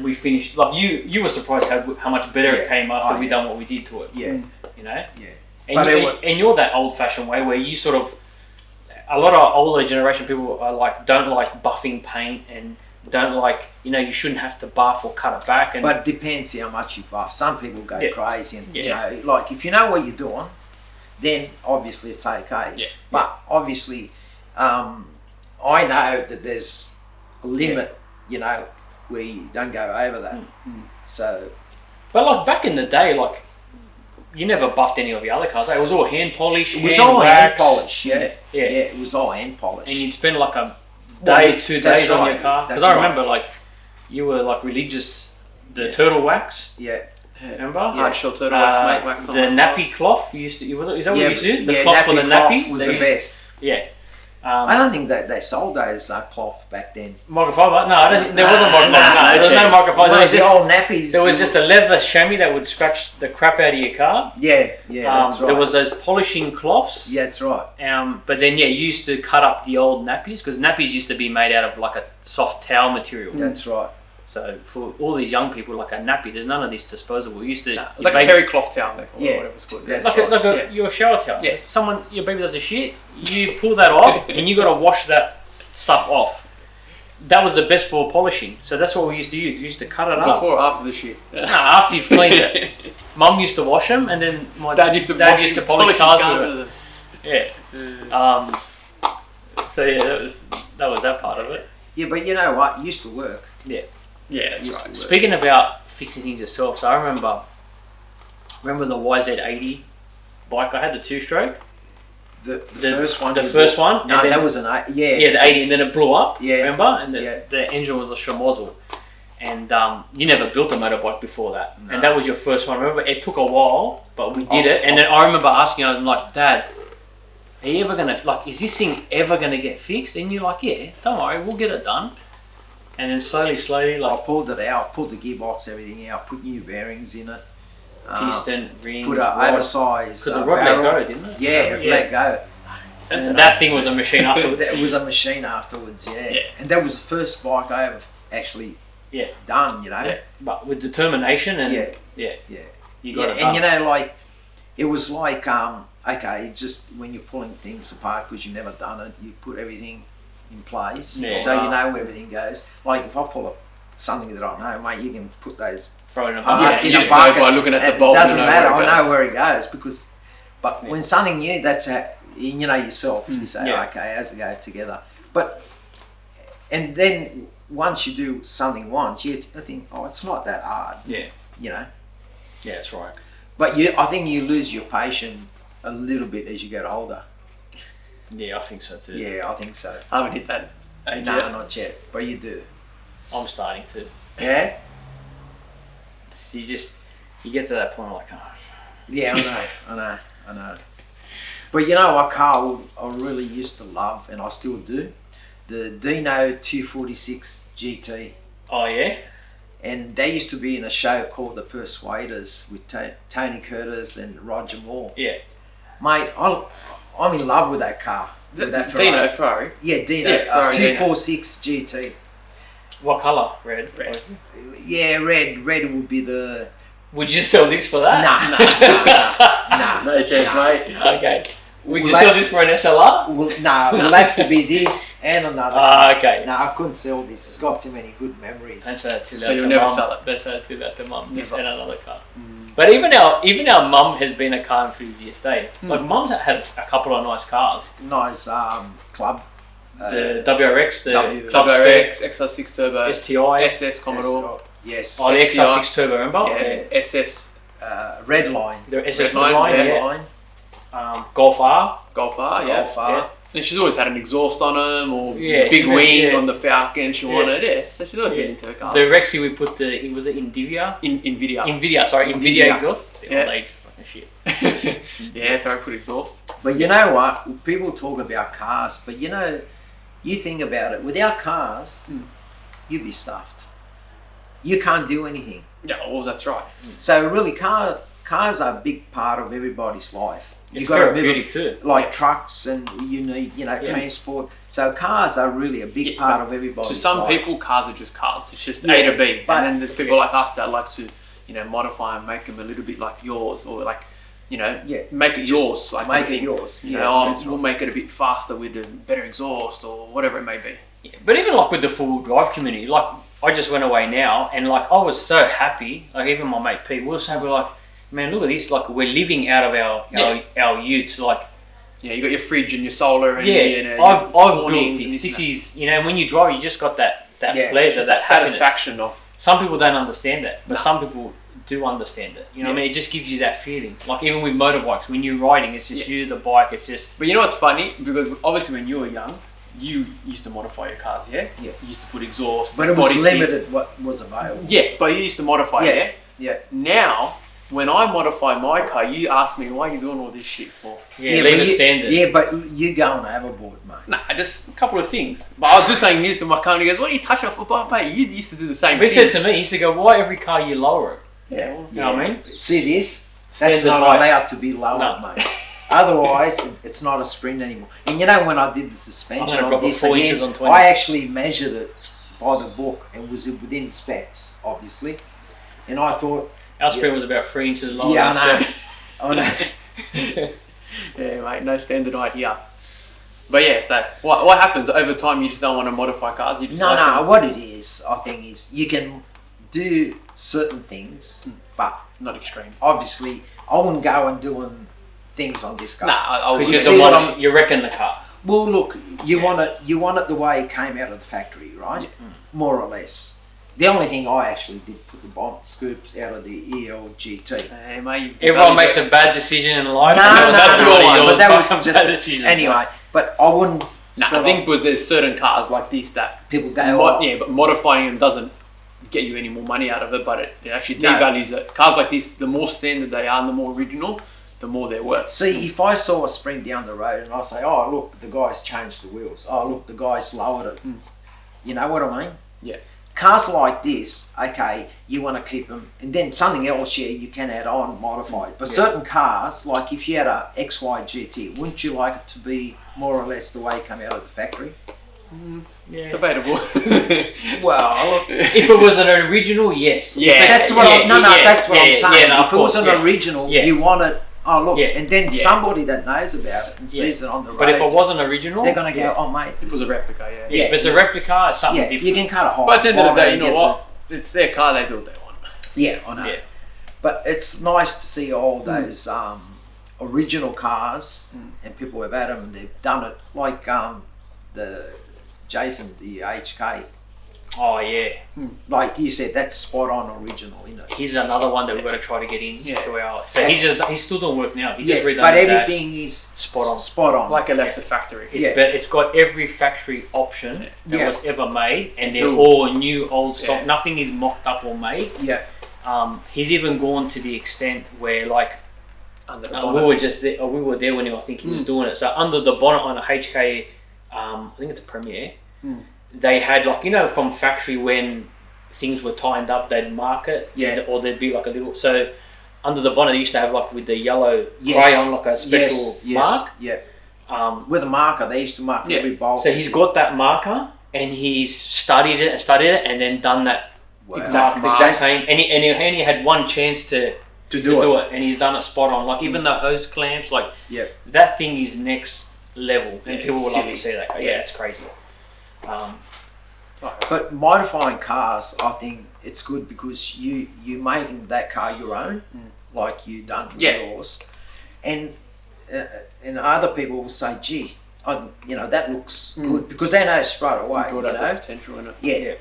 we finished. Like you were surprised how much better it came after we done what we did to it. Yeah. You know. Yeah. And you're that old-fashioned way where you sort of. A lot of older generation people are don't like buffing paint and don't like, you shouldn't have to buff or cut it back. But it depends how much you buff. Some people go crazy and, like if you know what you're doing, then obviously it's okay. Yeah. But obviously, I know that there's a limit, where you don't go over that. So. But like back in the day, like, you never buffed any of your other cars. It was all hand polish. It was all hand polish. Yeah. It was all hand polish. And you'd spend like a day, 2 days on your car. Because I remember, like, you were like religious. The turtle wax. Yeah. Remember? Hard shell turtle wax, wax. The nappy cloth. Is that what you used to use? The cloth for the cloth nappies was the best. Yeah. I don't think that they sold those cloth back then. Microfiber? No, I don't think there wasn't microfiber. There was no microfiber. There was the old nappies. There was just a leather chamois that would scratch the crap out of your car. Yeah, that's right. There was those polishing cloths. Yeah, that's right. But then you used to cut up the old nappies because nappies used to be made out of like a soft towel material. That's right. So for all these young people, like a nappy, there's none of this disposable. We used to it was like a terry cloth towel, or whatever it's called. That's like your shower towel. Yeah. Your baby does a shit, you pull that off, and you got to wash that stuff off. That was the best for polishing. So that's what we used to use. We used to cut it up. Before or after the shit? No, after you've cleaned it. Mum used to wash them, and then my dad used to polish cars with it. Yeah. So yeah, that was that part of it. Yeah, but you know what? It used to work. Yeah. Yeah, that's right. Work. Speaking about fixing things yourself, so I remember the YZ80 bike. I had the 2-stroke. The first one. The first one. No, that was an 80. Yeah. Yeah, the 80, and then it blew up. Yeah. Remember? And the engine was a schmozzle. And you never built a motorbike before that. No. And that was your first one. Remember, it took a while, but we did it. And then I remember asking, I'm like, Dad, are you ever gonna is this thing ever gonna get fixed? And you're like, yeah, don't worry, we'll get it done. And then slowly, I pulled it out, pulled the gearbox, everything out, put new bearings in it. Piston, rings, put an oversized because the rod let go, didn't it? Yeah, it let go. And that thing was a machine afterwards. It was a machine afterwards, yeah. And that was the first bike I ever actually done, Yeah. But with determination and you got it done. And it was like, okay, just when you're pulling things apart because you've never done it, you put everything in place, so you know where everything goes. Like if I pull up something that I know, mate, you can put those parts in a bucket. By looking at the bolt, it doesn't matter. I know where it goes but when something new, that's how you know yourself. You say, okay, how's it go together? And then once you do something once, you think, oh, it's not that hard. Yeah. Yeah, that's right. But I think you lose your patience a little bit as you get older. Yeah, I think so too. Yeah, I think so. I haven't hit that. No, not yet. But you do. I'm starting to. Yeah? So you get to that point like, oh. Yeah, I know. But you know what car I really used to love, and I still do? The Dino 246 GT. Oh, yeah? And they used to be in a show called The Persuaders with Tony Curtis and Roger Moore. Yeah. Mate, I'm in love with that car. With that Ferrari. Dino Ferrari? Yeah, Dino. Yeah, 246 GT. What colour? Red. Yeah, red. Red would be the... Would you sell this for that? Nah. No chance, mate. Okay. Would you sell this for an SLR? It'll have to be this and another. Okay. No, I couldn't sell this. It's got too many good memories. So you'll never sell it. Don't say that to that to Mum. This and another car. But even our mum has been a car enthusiast, eh? Like Mum's had a couple of nice cars. Nice club. the WRX, the WRX, XR6 Turbo, STI, SS Commodore. Yes. oh, the XR6 Turbo, remember? Yeah, SS. Red Line. The SS Red line, Red yeah. Line. Golf R. Golf R, yeah. Golf R. Yeah. And she's always had an exhaust on them, or Yeah, big wing yeah. on the Falcon. She wanted, so she's always been into her cars. The Rexy we put was it Nvidia? Nvidia. Nvidia exhaust. Yeah. Like, fucking shit. Yeah, it's alright, put exhaust. But you know what? People talk about cars, but you know, you think about it. Without cars, you'd be stuffed. You can't do anything. Yeah, well, that's right. So really, cars are a big part of everybody's life. It's gotta therapeutic too. Like trucks, and you need, transport. So cars are really a big part of everybody's life. To some people, cars are just cars. It's just A to B. But- and then there's people like us that like to, modify and make them a little bit like yours, or like, make it yours. Like make it yours. We'll make it a bit faster with a better exhaust or whatever it may be. Yeah, but even like with the full drive community, like I just went away now, and like I was so happy. Like even my mate Pete, we're like, man, look at this. Like we're living out of our utes. Like, yeah, you got your fridge and your solar. And I've built this. This is, when you drive, you just got that pleasure, that satisfaction of. Some people don't understand that, but some people do understand it. You know what I mean? It just gives you that feeling. Like even with motorbikes, when you're riding, it's just you, the bike. It's just. But you know what's funny? Because obviously when you were young, you used to modify your cars, yeah? Yeah. You used to put exhaust. But it was body limited kits. what was available. Yeah, but you used to modify, yeah? Yeah. Now, when I modify my car, you ask me, why are you doing all this shit for? Yeah, leave it standard. Yeah, but you going overboard, mate. Nah, just a couple of things. But I was just saying this to my car, and he goes, what are you touching off for? Mate, you used to do the same He thing. said to me, he used to go, why every car you lower it? Yeah. You know what I mean? See this? That's Standard not height. allowed to be lowered, No. mate. Otherwise, it's not a sprint anymore. And when I did the suspension I'm gonna on drop it this 4 again, inches on 20. I actually measured it by the book and was within specs, obviously. And I thought, Our sprint was about 3 inches long. yeah, I know. Yeah, mate, no standard height here. But yeah, so what happens over time? You just don't want to modify cars. You just like them. What it is, I think, is you can do certain things, but Not extreme. obviously, I wouldn't go and doing things on this car. Nah, I Because would. see what I'm- you reckon the car. Well, look, you want it the way it came out of the factory, right? Yeah. More or less. The only thing I actually did put the bonnet scoops out of the ELGT. Hey, mate, Everyone makes a bad decision in life. No, that's no, your no, one. but that was Fucking just bad decisions, anyway. But I wouldn't. Nah, sort I think of- because there's certain cars like this that people go, but modifying them doesn't get you any more money out of it, but it actually No. devalues it. Cars like this, the more standard they are and the more original, the more they're worth. See, if I saw a Sprint down the road and I say, oh, look, the guy's changed the wheels. Oh, look, the guy's lowered it. You know what I mean? Yeah. Cars like this, okay, you want to keep them, and then something else, you can add on, modify it. But certain cars, like if you had a XY GT, wouldn't you like it to be more or less the way it came out of the factory? Yeah. Debatable. Well, look, If it was an original, yes. Yeah. that's what that's what I'm saying. no, of If it was course, an original, Yeah. you want it. Oh look, Yeah. and then Yeah. somebody that knows about it and sees it on the road, But if it wasn't original, they're gonna go, oh mate, If it was a replica, yeah. Yeah. if it's a replica, it's something yeah, different. you can cut it high. But at the end of the day, you know get what? It's their car, they do what they want. Yeah, I know. Yeah. But it's nice to see all those original cars, and people have had them and they've done it. Like the Jason, the HK. Oh yeah, Like you said, that's spot on original, you know. he's another one that we've got to try to get in Yeah. to our. So he's still doing work now. He just redone but that. everything is Spot on. Spot on. Like it left the factory. It's it's got every factory option that Yeah. was ever made, and they're Ooh. all new, old stock. Yeah. Nothing is mocked up or made. yeah. He's even gone to the extent where, like, Under the we bonnet. were just there. We were there when I think he was doing it. So under the bonnet on a HK, I think it's a Premier. They had, like, from factory when things were tightened up, they'd mark it. Yeah. Or there'd be like a little. So under the bonnet, they used to have, like, with the yellow Yes. grey on, like a special mark. Yeah. Um, With a marker, they used to mark Yeah. every bolt. So he's got that marker, and he's studied it, and then done that Exact mark. exact same. And he had one chance to do it, and he's done it spot on. Like even the hose clamps, like Yeah. that thing is next level, and Yeah, people it's would love to silly. see that. Yeah, it's crazy. But modifying cars, I think it's good because you making that car your own, like you done with Yeah. yours, and other people will say, "Gee, that looks good because they know straight away. Brought out the potential in it. Yeah.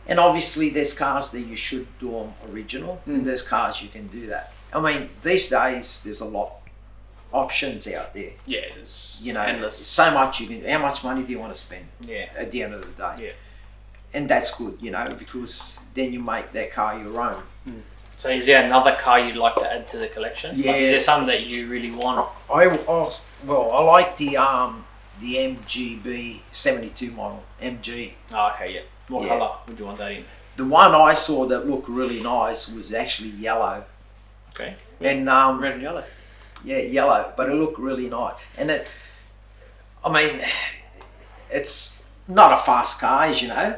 And obviously, there's cars that you should do them original, and there's cars you can do that. I mean, these days there's a lot options out there. Yeah, there's endless. So much you can. How much money do you want to spend? Yeah. At the end of the day. Yeah. And that's good, because then you make that car your own. So is there another car you'd like to add to the collection? Yeah. Like, is there something that you really want? I like the MGB 72 model MG. Oh, okay, yeah. What colour would you want that in? The one I saw that looked really nice was actually yellow. Okay. And red and yellow. Yeah, yellow, but it looked really nice. And it's not a fast car, as you know,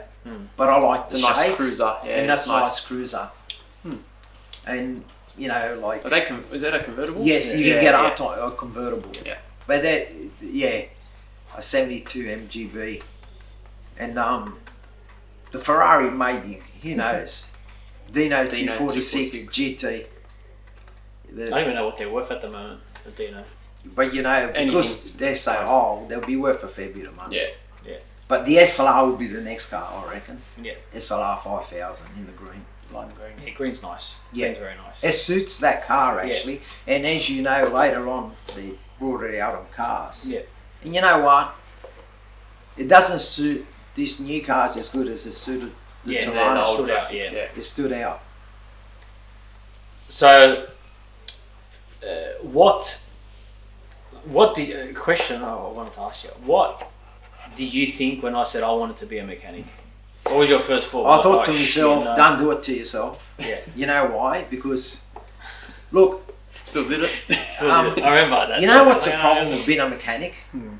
but I like the shape. Nice cruiser. Yeah, and that's a nice cruiser. And is that a convertible? Yes, you can get a convertible. Yeah. But a 72 MGB, and the Ferrari maybe, who knows? Dino 246 GT. I don't even know what they're worth at the moment, the Dino. But because they're so old, they'll be worth a fair bit of money. Yeah. But the SLR will be the next car, I reckon. Yeah. SLR 5000 in the green. Lime green. Yeah, green's nice. Yeah. Green's very nice. It suits that car actually. Yeah. And as you know, later on they brought it out on cars. Yeah. And you know what? It doesn't suit these new cars as good as it suited the Toronto. Stood out. Yeah. It stood out. So, what the question I wanted to ask you? What did you think when I said I wanted to be a mechanic? What was your first thought? I thought to myself, don't do it to yourself. Yeah. You know why? Because, look. Still did it. I remember that. You know what's the problem with being a mechanic?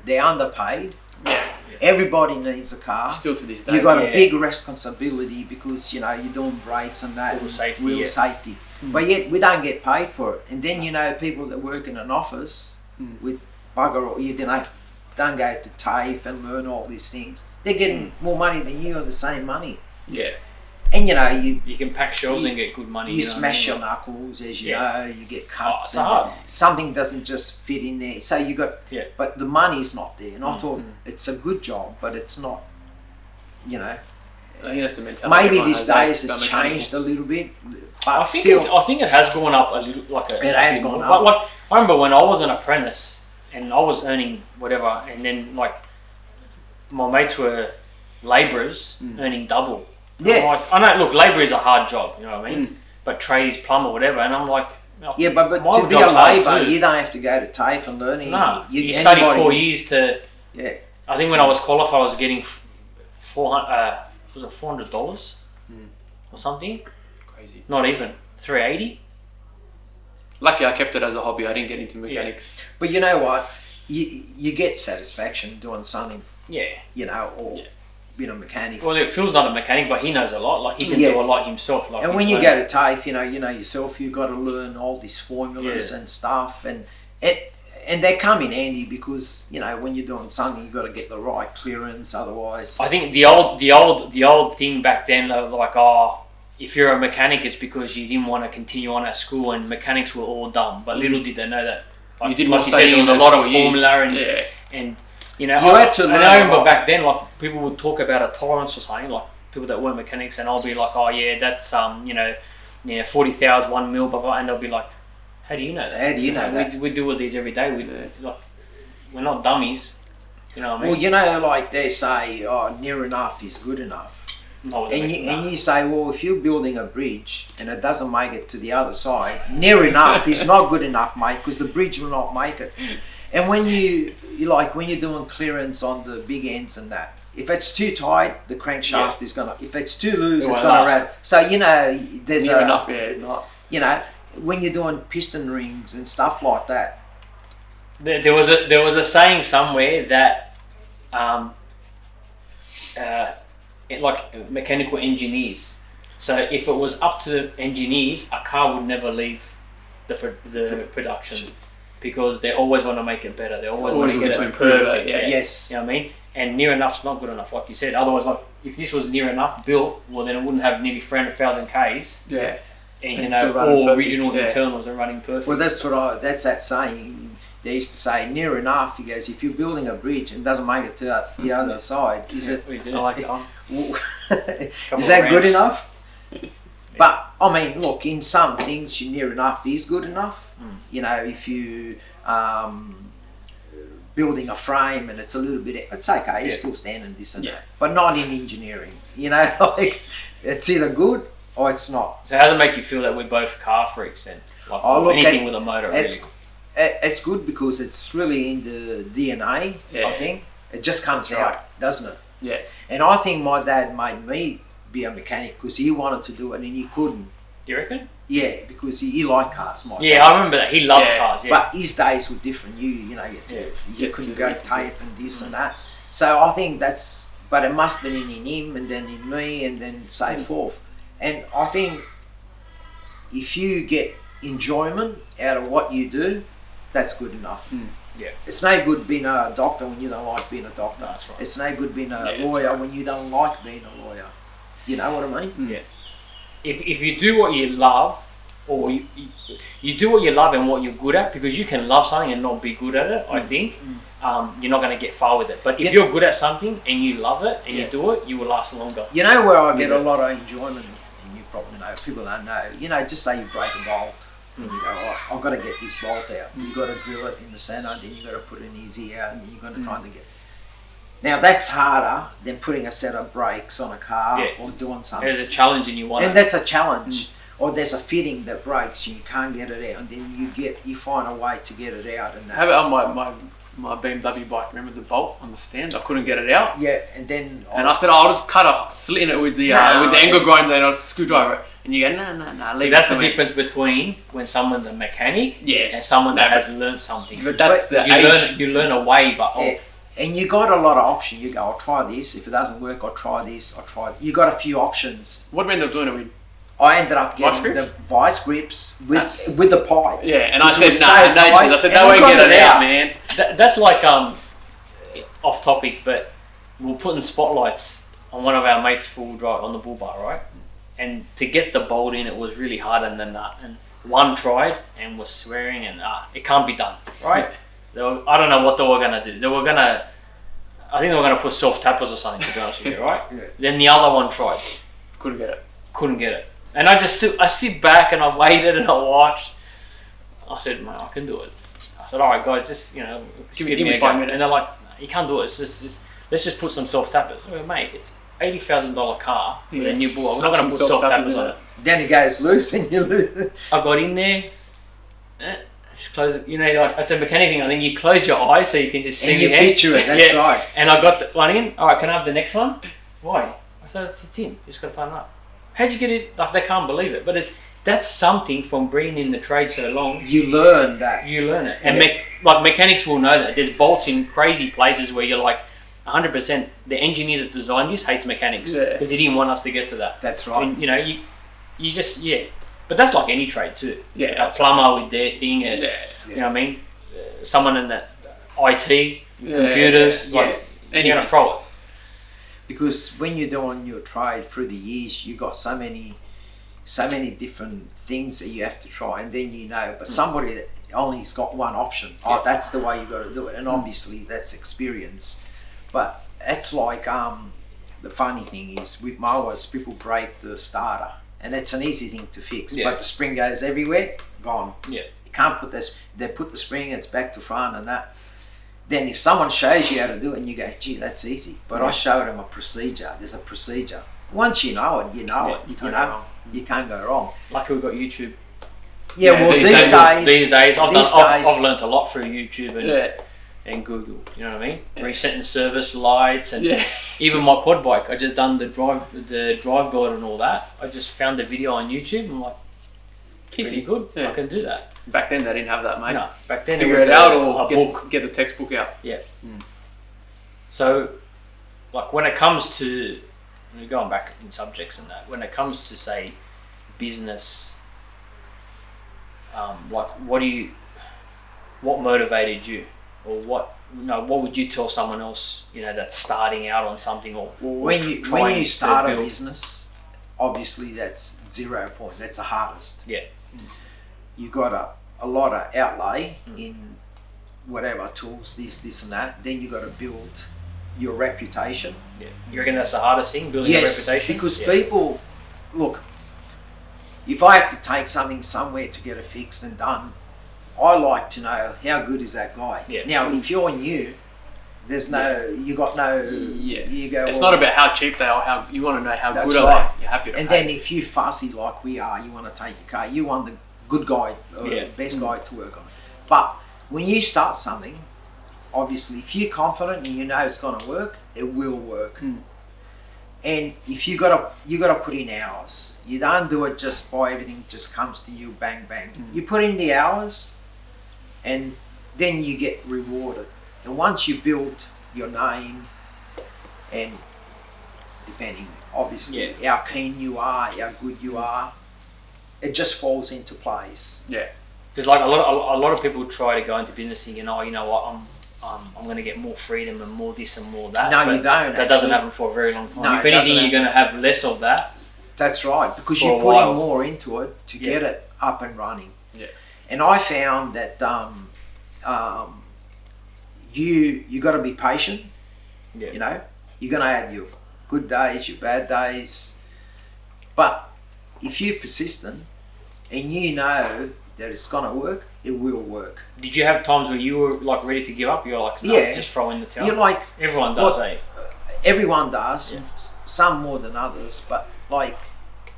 They're underpaid. Yeah. Everybody needs a car. Still to this day. You've got a big responsibility because, you're doing brakes and that. Wheel safety. But yet, we don't get paid for it. And then, people that work in an office with bugger all, don't go to TAFE and learn all these things. They're getting more money than you or the same money. Yeah. And you can pack shelves and get good money. You smash your knuckles, as you know. You get cuts. It's hard. Something doesn't just fit in there. So you got. Yeah. But the money's not there. And I thought it's a good job, but it's not. I think that's the mentality. Maybe these days it's changed a little bit, but I think it has gone up a little. It has gone up. But I remember when I was an apprentice and I was earning whatever, and then my mates were labourers earning double. Yeah. I know. Look, labour is a hard job. You know what I mean? But trades, plumber, whatever, and I'm like. Yeah, but to be a labourer, you don't have to go to TAFE and learn anything. No, you study 4 years to. Yeah. I think when I was qualified, I was getting $400 or something. Crazy. Not even $380. Lucky I kept it as a hobby. I didn't get into mechanics. Yeah. But you know what? You get satisfaction doing something. Yeah. Being a mechanic. Well, Phil's not a mechanic, but he knows a lot. Like he can do a lot himself. And when you go to TAFE, you know yourself. You've got to learn all these formulas and stuff, and they come in handy because when you're doing something, you've got to get the right clearance. Otherwise, I think the old thing back then, if you're a mechanic, it's because you didn't want to continue on at school, and mechanics were all dumb. But little did they know that. You didn't want to say there was a lot of formula and. You had to learn. I remember back then, people would talk about a tolerance or something, like people that weren't mechanics, and I'll be like, "Oh yeah, that's 40 thous, 1 mil, blah blah," and they'll be like, "How do you know that? How do you know that? We do all these every day. We're not dummies." You know what I mean? Well, they say, near enough is good enough. And you say, well, if you're building a bridge and it doesn't make it to the other side, near enough is not good enough, mate, because the bridge will not make it. And when when you're doing clearance on the big ends and that, if it's too tight, the crankshaft is gonna. If it's too loose, it's gonna rattle. So there's near enough. Yeah, not. When you're doing piston rings and stuff like that. There was a saying somewhere that, mechanical engineers. So if it was up to the engineers, a car would never leave the production. Because they always want to make it better. They always want to get it perfect. Yes. You know what I mean? And near enough's not good enough, like you said. Otherwise, if this was near enough built, well, then it wouldn't have nearly 300,000 Ks. Yeah. And all original internals are running perfect. Well, that's that saying. they used to say near enough. He goes, if you're building a bridge and doesn't make it to the other side, is it? We do. I like that one. Is that good enough? But I mean, look, in some things, near enough is good enough. You know, if you building a frame and it's a little bit, it's okay. You're still standing this and that, but not in engineering. You know, like it's either good or it's not. So how does it make you feel that we're both car freaks then? Like anything with a motor, really? It's good because it's really in the DNA. I think it just comes out, doesn't it? Yeah. And I think my dad made me be a mechanic because he wanted to do it and he couldn't. You reckon? Yeah, because he liked cars. My dad. I remember that. He loved cars. Yeah. But his days were different. You couldn't go TAFE and this and that. So I think but it must have been in him and then in me and then so forth. And I think if you get enjoyment out of what you do, that's good enough. Yeah. It's no good being a doctor when you don't like being a doctor. No, that's right. It's no good being a lawyer when you don't like being a lawyer. You know what I mean? Yeah. If you do what you love, or you do what you love and what you're good at, because you can love something and not be good at it, I think, you're not going to get far with it. But if you're good at something and you love it and you do it, you will last longer. You know where I get a lot of enjoyment, and you probably know, people don't know, you know, just say you break a bolt and you go, oh, I've got to get this bolt out. You've got to drill it in the centre, then you've got to put an easy out, and you're going to try to get. Now that's harder than putting a set of brakes on a car or doing something. There's a challenge and you want and that's a challenge. Or there's a fitting that breaks and you can't get it out, and then you find a way to get it out. And that. How about on my BMW bike? Remember the bolt on the stand? I couldn't get it out. Yeah, and then I said, I'll just cut a slit in it with the angle grinder and I'll screwdriver it. And you go, no, leave that's it. The difference between when someone's a mechanic and someone that has learned something. But that's you learn a way, but and you got a lot of options. You go, I'll try this. If it doesn't work, I'll try this. You got a few options. What ended up doing it with? I ended up getting the vice grips with the pipe. Yeah, and I said, I said, that won't get it out, man. That's like off topic, but we're putting spotlights on one of our mates' full drive on the bull bar, right? And to get the bolt in, it was really harder than that. And one tried and was swearing, and it can't be done, right? I don't know what they were gonna do. I think they were gonna put self tappers or something, to be honest with you, right? Then the other one tried, couldn't get it. And I sit back and I waited and I watched. I said, "Man, I can do it." I said, "All right, guys, just give me 5 minutes." And they're like, no, "You can't do it. Let's just put some self tappers." I go, mate, it's $80,000 car with a new bull. We're not going to put self tappers on it. Then it goes loose and you lose. I got in there. Just close it. Like it's a mechanic thing. I think you close your eyes so you can just see and you picture it. That's right. And I got the one in. All right, can I have the next one? Why? I said it's in. You just got to tighten up. How'd you get it? Like they can't believe it. But that's something from being in the trade so long. You learn that. You learn it, and mechanics will know that. There's bolts in crazy places where you're like, 100%. The engineer that designed this hates mechanics because he didn't want us to get to that. That's right. And you just But that's like any trade too. Yeah. A plumber with their thing, and you know what I mean. Someone in that IT, computers, you're gonna throw it. Because when you're doing your trade through the years, you got so many different things that you have to try, and then but somebody that only's got one option. Oh, that's the way you got to do it, and obviously that's experience. But it's like the funny thing is with mowers, people break the starter, and it's an easy thing to fix. But the spring goes everywhere, gone. Yeah, you can't put this. They put the spring, it's back to front, and that. Then if someone shows you how to do it, and you go, gee, that's easy. But I showed them a procedure. There's a procedure. Once you know it, you know it. You can't go wrong. Lucky we've got YouTube. Yeah, well, these days, I've learnt a lot through YouTube and Google. You know what I mean? Resetting service lights and even my quad bike. I just done the drive guide and all that. I just found the video on YouTube. I'm like, pretty good. Yeah. I can do that. Back then they didn't have that, mate. No, back then figure it out or get the textbook out. Yeah. So, like when it comes to going back in subjects and that, when it comes to say business, like what motivated you, or what would you tell someone else that's starting out on something, or when you start a business, obviously that's 0 point. That's the hardest. Yeah. You got a lot of outlay in whatever tools, this and that. Then you got to build your reputation. Yeah. You reckon that's the hardest thing, building a reputation? Because people, look, if I have to take something somewhere to get it fixed and done, I like to know how good is that guy. Yeah. Now, if you're new, there's no, you got no, you go. It's not about how cheap they are. How you want to know how That's good are right. they. You're happy to And pay. then if you fussy like we are, you want to take your car. You want the good guy or the best guy to work on it. But when you start something, obviously, if you're confident and you know it's going to work, it will work. And if you gotta put in hours. You don't do it just by everything just comes to you bang bang. You put in the hours, and then you get rewarded. And once you build your name, and depending obviously how keen you are, how good you are, it just falls into place. Yeah. Because like a lot of people try to go into business thinking, oh, you know what, I'm going to get more freedom and more this and more that. No, but you don't. That doesn't happen for a very long time. No, if anything, you're going to have less of that. That's right, because For you're a putting while. more into it to get it up and running. Yeah. And I found that you got to be patient. Yeah. You know, you're going to have your good days, your bad days, but if you're persistent and you know that it's going to work, it will work. Did you have times where you were like ready to give up? You're like, no, just throw in the towel. You're like, everyone does, everyone does. Some more than others, but like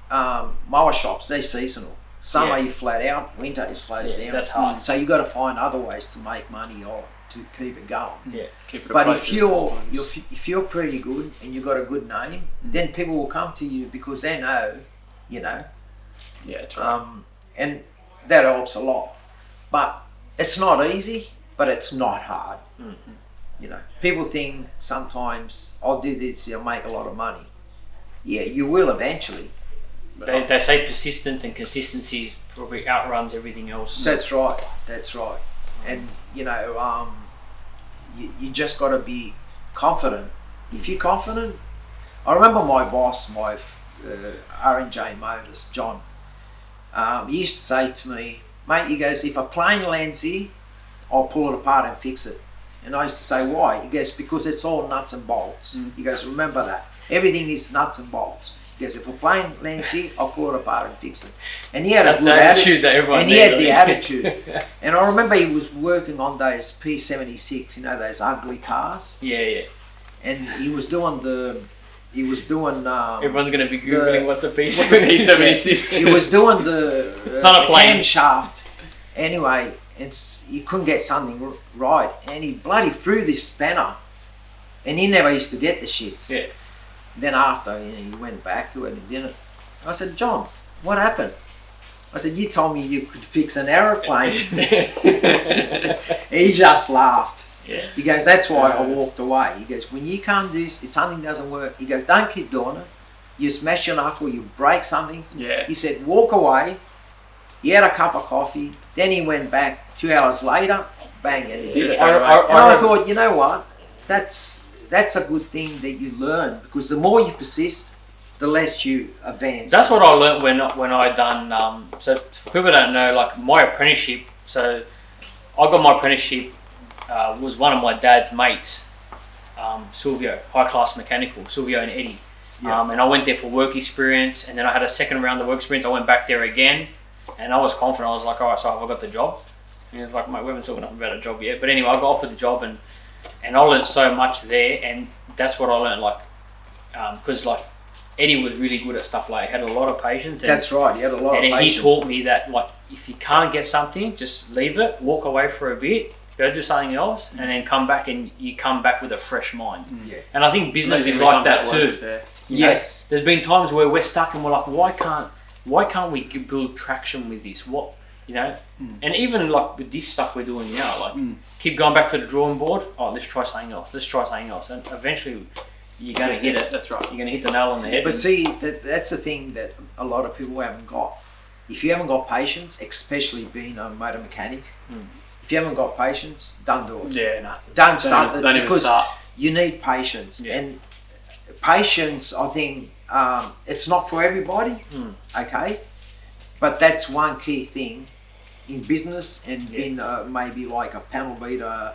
mower shops, they're seasonal. Summer you flat out, winter it slows down. That's hard. So you got to find other ways to make money or to keep it going. Yeah. Keep it But afloat, if you're pretty good and you got a good name, then people will come to you because they know, you know. Yeah, that's right. And that helps a lot. But it's not easy, but it's not hard. You know, people think sometimes I'll do this, I'll make a lot of money. Yeah, you will eventually. They say persistence and consistency probably outruns everything else. That's right. That's right. And you know, you just got to be confident. If you're confident, I remember my boss, my R&J Motors, John. He used to say to me, mate, he goes, if a plane lands here, I'll pull it apart and fix it. And I used to say, why? He goes, because it's all nuts and bolts. He goes, remember that. Everything is nuts and bolts. He goes, if a plane lands here, I'll pull it apart and fix it. And he had a good attitude. That everyone And he had the attitude. And I remember he was working on those P76, you know, those ugly cars. Yeah. And he was doing Everyone's going to be Googling what's a P76. he was doing the Not a plane. camshaft. Anyway, he couldn't get something right, and he bloody threw this spanner, and he never used to get the shits. Yeah. Then after, you know, he went back to it and did it. I said, John, what happened? I said, you told me you could fix an aeroplane. He just laughed. Yeah. He goes, that's why I walked away. He goes, when you can't do, if something doesn't work, he goes, don't keep doing it. You smash your knuckle, you break something. Yeah. He said, walk away. He had a cup of coffee. Then he went back 2 hours later, bang, and he did it. And I thought, you know what? That's a good thing that you learn, because the more you persist, the less you advance. That's what I learned when I done. So for people that don't know, like my apprenticeship. So I got my apprenticeship. Was one of my dad's mates, Silvio, high class mechanical, Silvio and Eddie. Yeah. And I went there for work experience, and then I had a second round of work experience. I went back there again, and I was confident. I was like, all right, so have I got the job? And he was like, mate, we haven't talked enough about a job yet. But anyway, I got offered the job, and I learned so much there, and that's what I learned, like, because like Eddie was really good at stuff, like he had a lot of patience. And, that's right, he had a lot of patience. patience. He taught me that, like, if you can't get something, just leave it, walk away for a bit, go do something else, and then come back, and you come back with a fresh mind. Yeah. And I think business is like that too. You know, Yes. there's been times where we're stuck and we're like, why can't we build traction with this? What, you know? And even like with this stuff we're doing now, like keep going back to the drawing board. Oh, let's try something else. And eventually you're going to hit it. That's right. You're going to hit the nail on the head. But see, that's the thing that a lot of people haven't got. If you haven't got patience, especially being a motor mechanic, if you haven't got patience, don't do it. Yeah, no. Don't start Don't even start. you need patience. Yeah. And patience, I think, it's not for everybody, okay? But that's one key thing in business and in maybe like a panel beater,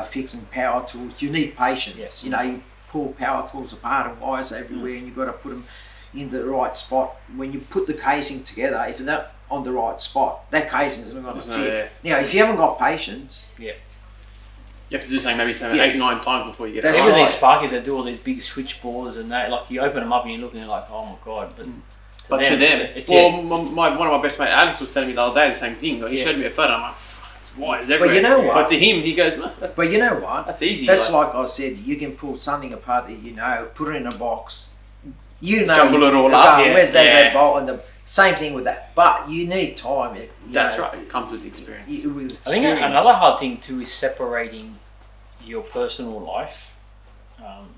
fixing power tools, you need patience. Yes. You know, you pull power tools apart and wires everywhere, and you've got to put them in the right spot. When you put the casing together, if they're not on the right spot, that casing isn't going to fit. Now, if you haven't got patience, you have to do something maybe 8-9 times before you get That's it Even right. these sparkies that do all these big switchboards and that, like you open them up and you're looking like, oh my god. But to them, one of my best mate Alex was telling me the other day the same thing. He showed me a photo. I'm like, why is everywhere? But you know what? But to him, he goes, no, but you know what? That's easy. That's like I said, you can pull something apart that you know, put it in a box. You know, Jumble it all up. Where's that bolt? And the same thing with that. But you need time. That's right. It comes with experience. I think another hard thing too is separating your personal life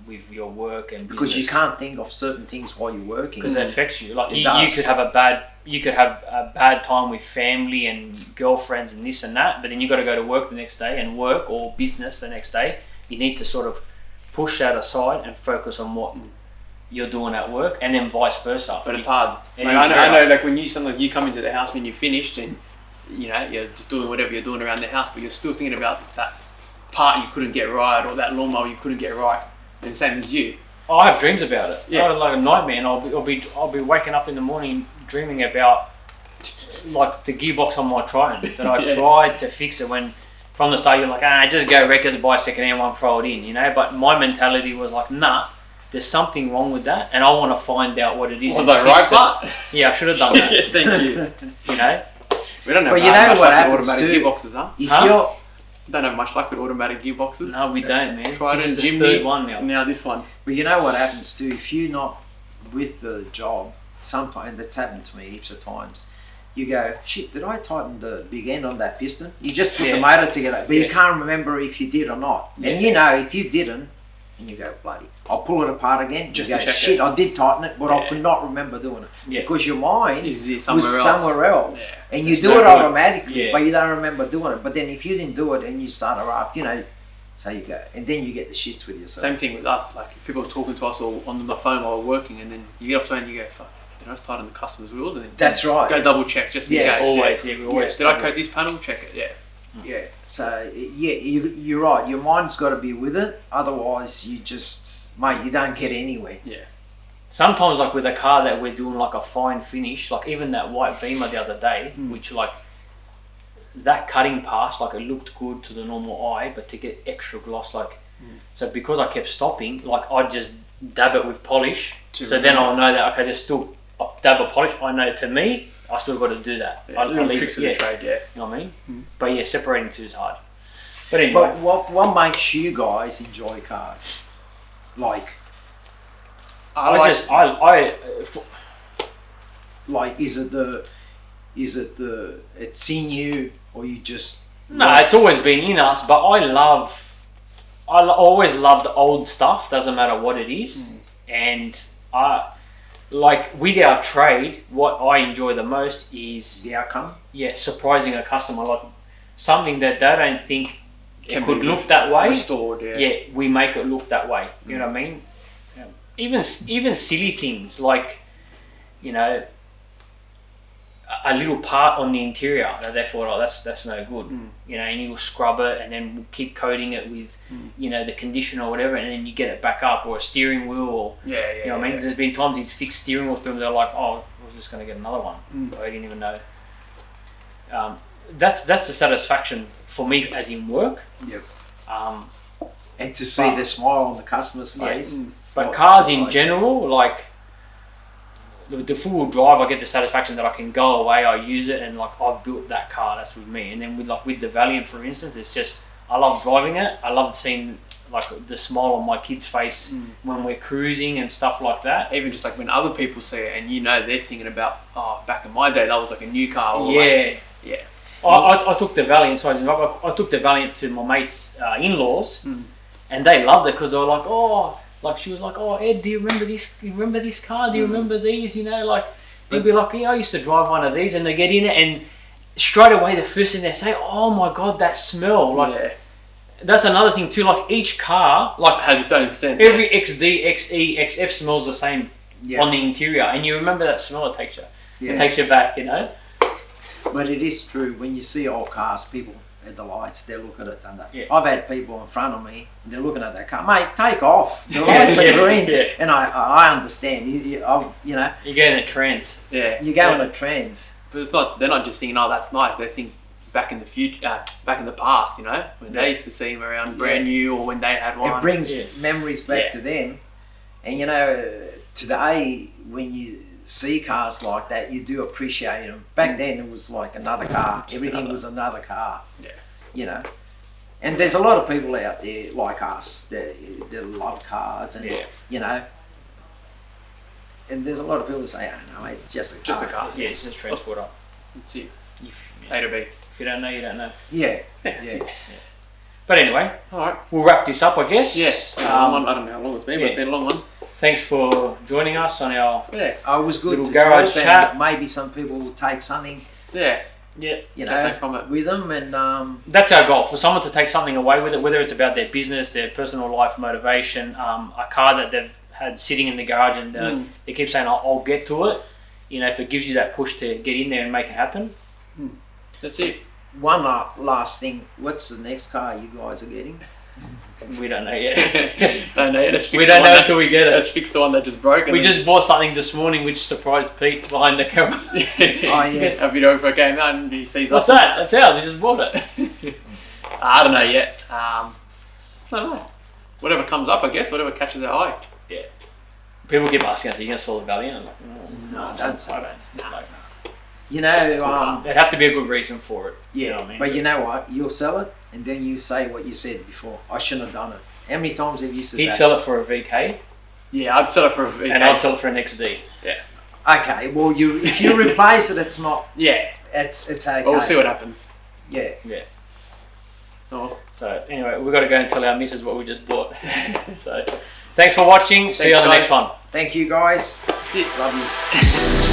with your work and because business. you can't think of certain things while you're working. Because it affects you. Like It you does. could have a bad time with family and girlfriends and this and that, but then you got to go to work the next day and work or business the next day. You need to sort of push that aside and focus on what you're doing at work, and then vice versa. But it's hard. It Like, is I hard. know, like when you come into the house when you're finished and you know you're just doing whatever you're doing around the house, but you're still thinking about that part you couldn't get right or that lawnmower you couldn't get right. And same as you. I have dreams about it. Yeah. I have like a nightmare, and I'll be waking up in the morning dreaming about like the gearbox on my Triton that I tried to fix it when. From the start, you're like, just go Wreckers, buy a second-hand one, throw it in, you know. But my mentality was like, nah, there's something wrong with that, and I want to find out what it is. Was that right part? Yeah, I should have done that. Thank you. You know. We don't have But you know much what luck with happens automatic too? gearboxes, huh? If Huh? you're, Don't have much luck with automatic gearboxes. No, we don't, man. Tried This in is the Jimny, third one now. Now this one. but you know what happens too? If you're not with the job, sometimes that's happened to me heaps of times. You go, shit, did I tighten the big end on that piston? You just put the motor together, but you can't remember if you did or not. Yeah. And you know, if you didn't, and you go, bloody, I'll pull it apart again. Just you to go, check shit, it. I did tighten it, but I could not remember doing it. Yeah. Because your mind Is it was somewhere else. Yeah. And you It's do no it good. automatically, Yeah. but you don't remember doing it. But then if you didn't do it and you start her up, you know, so you go, and then you get the shits with yourself. Same thing with us. Like if people are talking to us or on the phone while we're working, and then you get off the phone and you go, fuck, did I just tighten the customer's wheels? And then That's right. Go double check just in Yes. case. Always, yeah, we always. Yes. Did I coat this panel? Check it. Yeah. Yeah, so yeah, you're right. Your mind's got to be with it. Otherwise, you just, mate, you don't get anywhere. Yeah. Sometimes, like with a car that we're doing like a fine finish, like even that white Beamer the other day, which like that cutting pass, like it looked good to the normal eye, but to get extra gloss, like so because I kept stopping, like I'd just dab it with polish. So then I'll know that okay, there's still a dab of polish. I know to me, I still got to do that. Yeah, little tricks of the trade. Yeah. You know what I mean? But yeah, separating two is hard. But anyway, But what makes you guys enjoy cars? Like, is it it's in you, or you just? No, it's always been in us, but I always loved old stuff, doesn't matter what it is. And like with our trade, what I enjoy the most is the outcome. Yeah, surprising a customer, like something that they don't think it could be look that way. Restored, yeah. Yeah, we make it look that way. You know what I mean? Even silly things like, you know, a little part on the interior that they thought, oh, that's no good. You know, and you'll scrub it and then we'll keep coating it with, you know, the conditioner or whatever, and then you get it back up, or a steering wheel, or you know what I mean. There's been times he's fixed steering wheel for them. They're like, oh, I was just gonna get another one. I didn't even know. That's the satisfaction for me as in work. Yep. And to see the smile on the customer's Yeah. face. But cars in general, like the full drive, I get the satisfaction that I can go away, I use it, and like I've built that car. That's with me. And then with the Valiant, for instance, it's just I love driving it. I love seeing like the smile on my kid's face when we're cruising and stuff like that. Even just like when other people see it, and you know they're thinking about, oh, back in my day that was like a new car. Or Yeah. yeah. I took the Valiant. Sorry, I took the Valiant to my mate's in-laws, and they loved it because they were like, oh. Like she was like, oh Ed, do you remember this? You remember this car? Do you remember these? You know, like they'd be like, yeah, I used to drive one of these, and they get in it, and straight away the first thing they say, oh my god, that smell! Like that's another thing too. Like each car, like has its own scent. Every XD, XE, XF smells the same on the interior, and you remember that smell. It takes you, it takes you back. You know. But it is true, when you see old cars, people at the lights, they look at it, don't they? Yeah. I've had people in front of me, they're looking at that car, mate, take off. The lights are green. Yeah. And I understand. You know, You get in a trance. Yeah. you go in a trends. But it's not. They're not just thinking, "Oh, that's nice." They think back in the future, back in the past. You know, when they used to see them around brand new, or when they had one. It brings memories back to them. And you know, today when you see cars like that, you do appreciate them. Back then it was like another car. Everything was another car. Yeah. You know. And there's a lot of people out there like us that love cars, and you know. And there's a lot of people that say, "Oh no, it's just a car." Just a car. Yeah, it's just transporter. That's it. A to B. If you don't know, you don't know. Yeah. That's it. But anyway, All right. we'll wrap this up, I guess. Yeah. I don't know how long it's been, but it's been a long one. Thanks for joining us on our I was good little to garage talk, chat. and maybe some people will take something, Yeah. you Take from know, it. with them, and That's our goal, for someone to take something away with it, whether it's about their business, their personal life motivation, a car that they've had sitting in the garage and they keep saying, I'll get to it. You know, if it gives you that push to get in there and make it happen. That's it. one last thing. What's the next car you guys are getting? We don't know yet. Don't know. Let's fix We the don't one know that- until we get Let's it. fix the one that just broke. And We then- just bought something this morning which surprised Pete behind the camera. Oh yeah. A videographer came out and he sees What's us. that? That's ours. He just bought it. I don't know yet. I don't know. Whatever comes up, I guess. Whatever catches our eye. People keep asking us, are you going to sell the Valiant? I'm like, No, that's I don't. Like, you know. there'd have to be a good reason for it. Yeah, You know what I mean? but you know what? You'll sell it, and then you say what you said before. I shouldn't have done it. How many times have you said He'd that? sell it for a VK, Yeah, I'd sell it for a VK. and I'd sell it for an XD. Okay, well, if you replace it, it's not. Yeah. It's okay. Well, we'll see what happens. Yeah. Oh. So anyway, we've got to go and tell our missus what we just bought. So thanks for watching. See you on the guys. next one. Thank you, guys. That's it. Love you.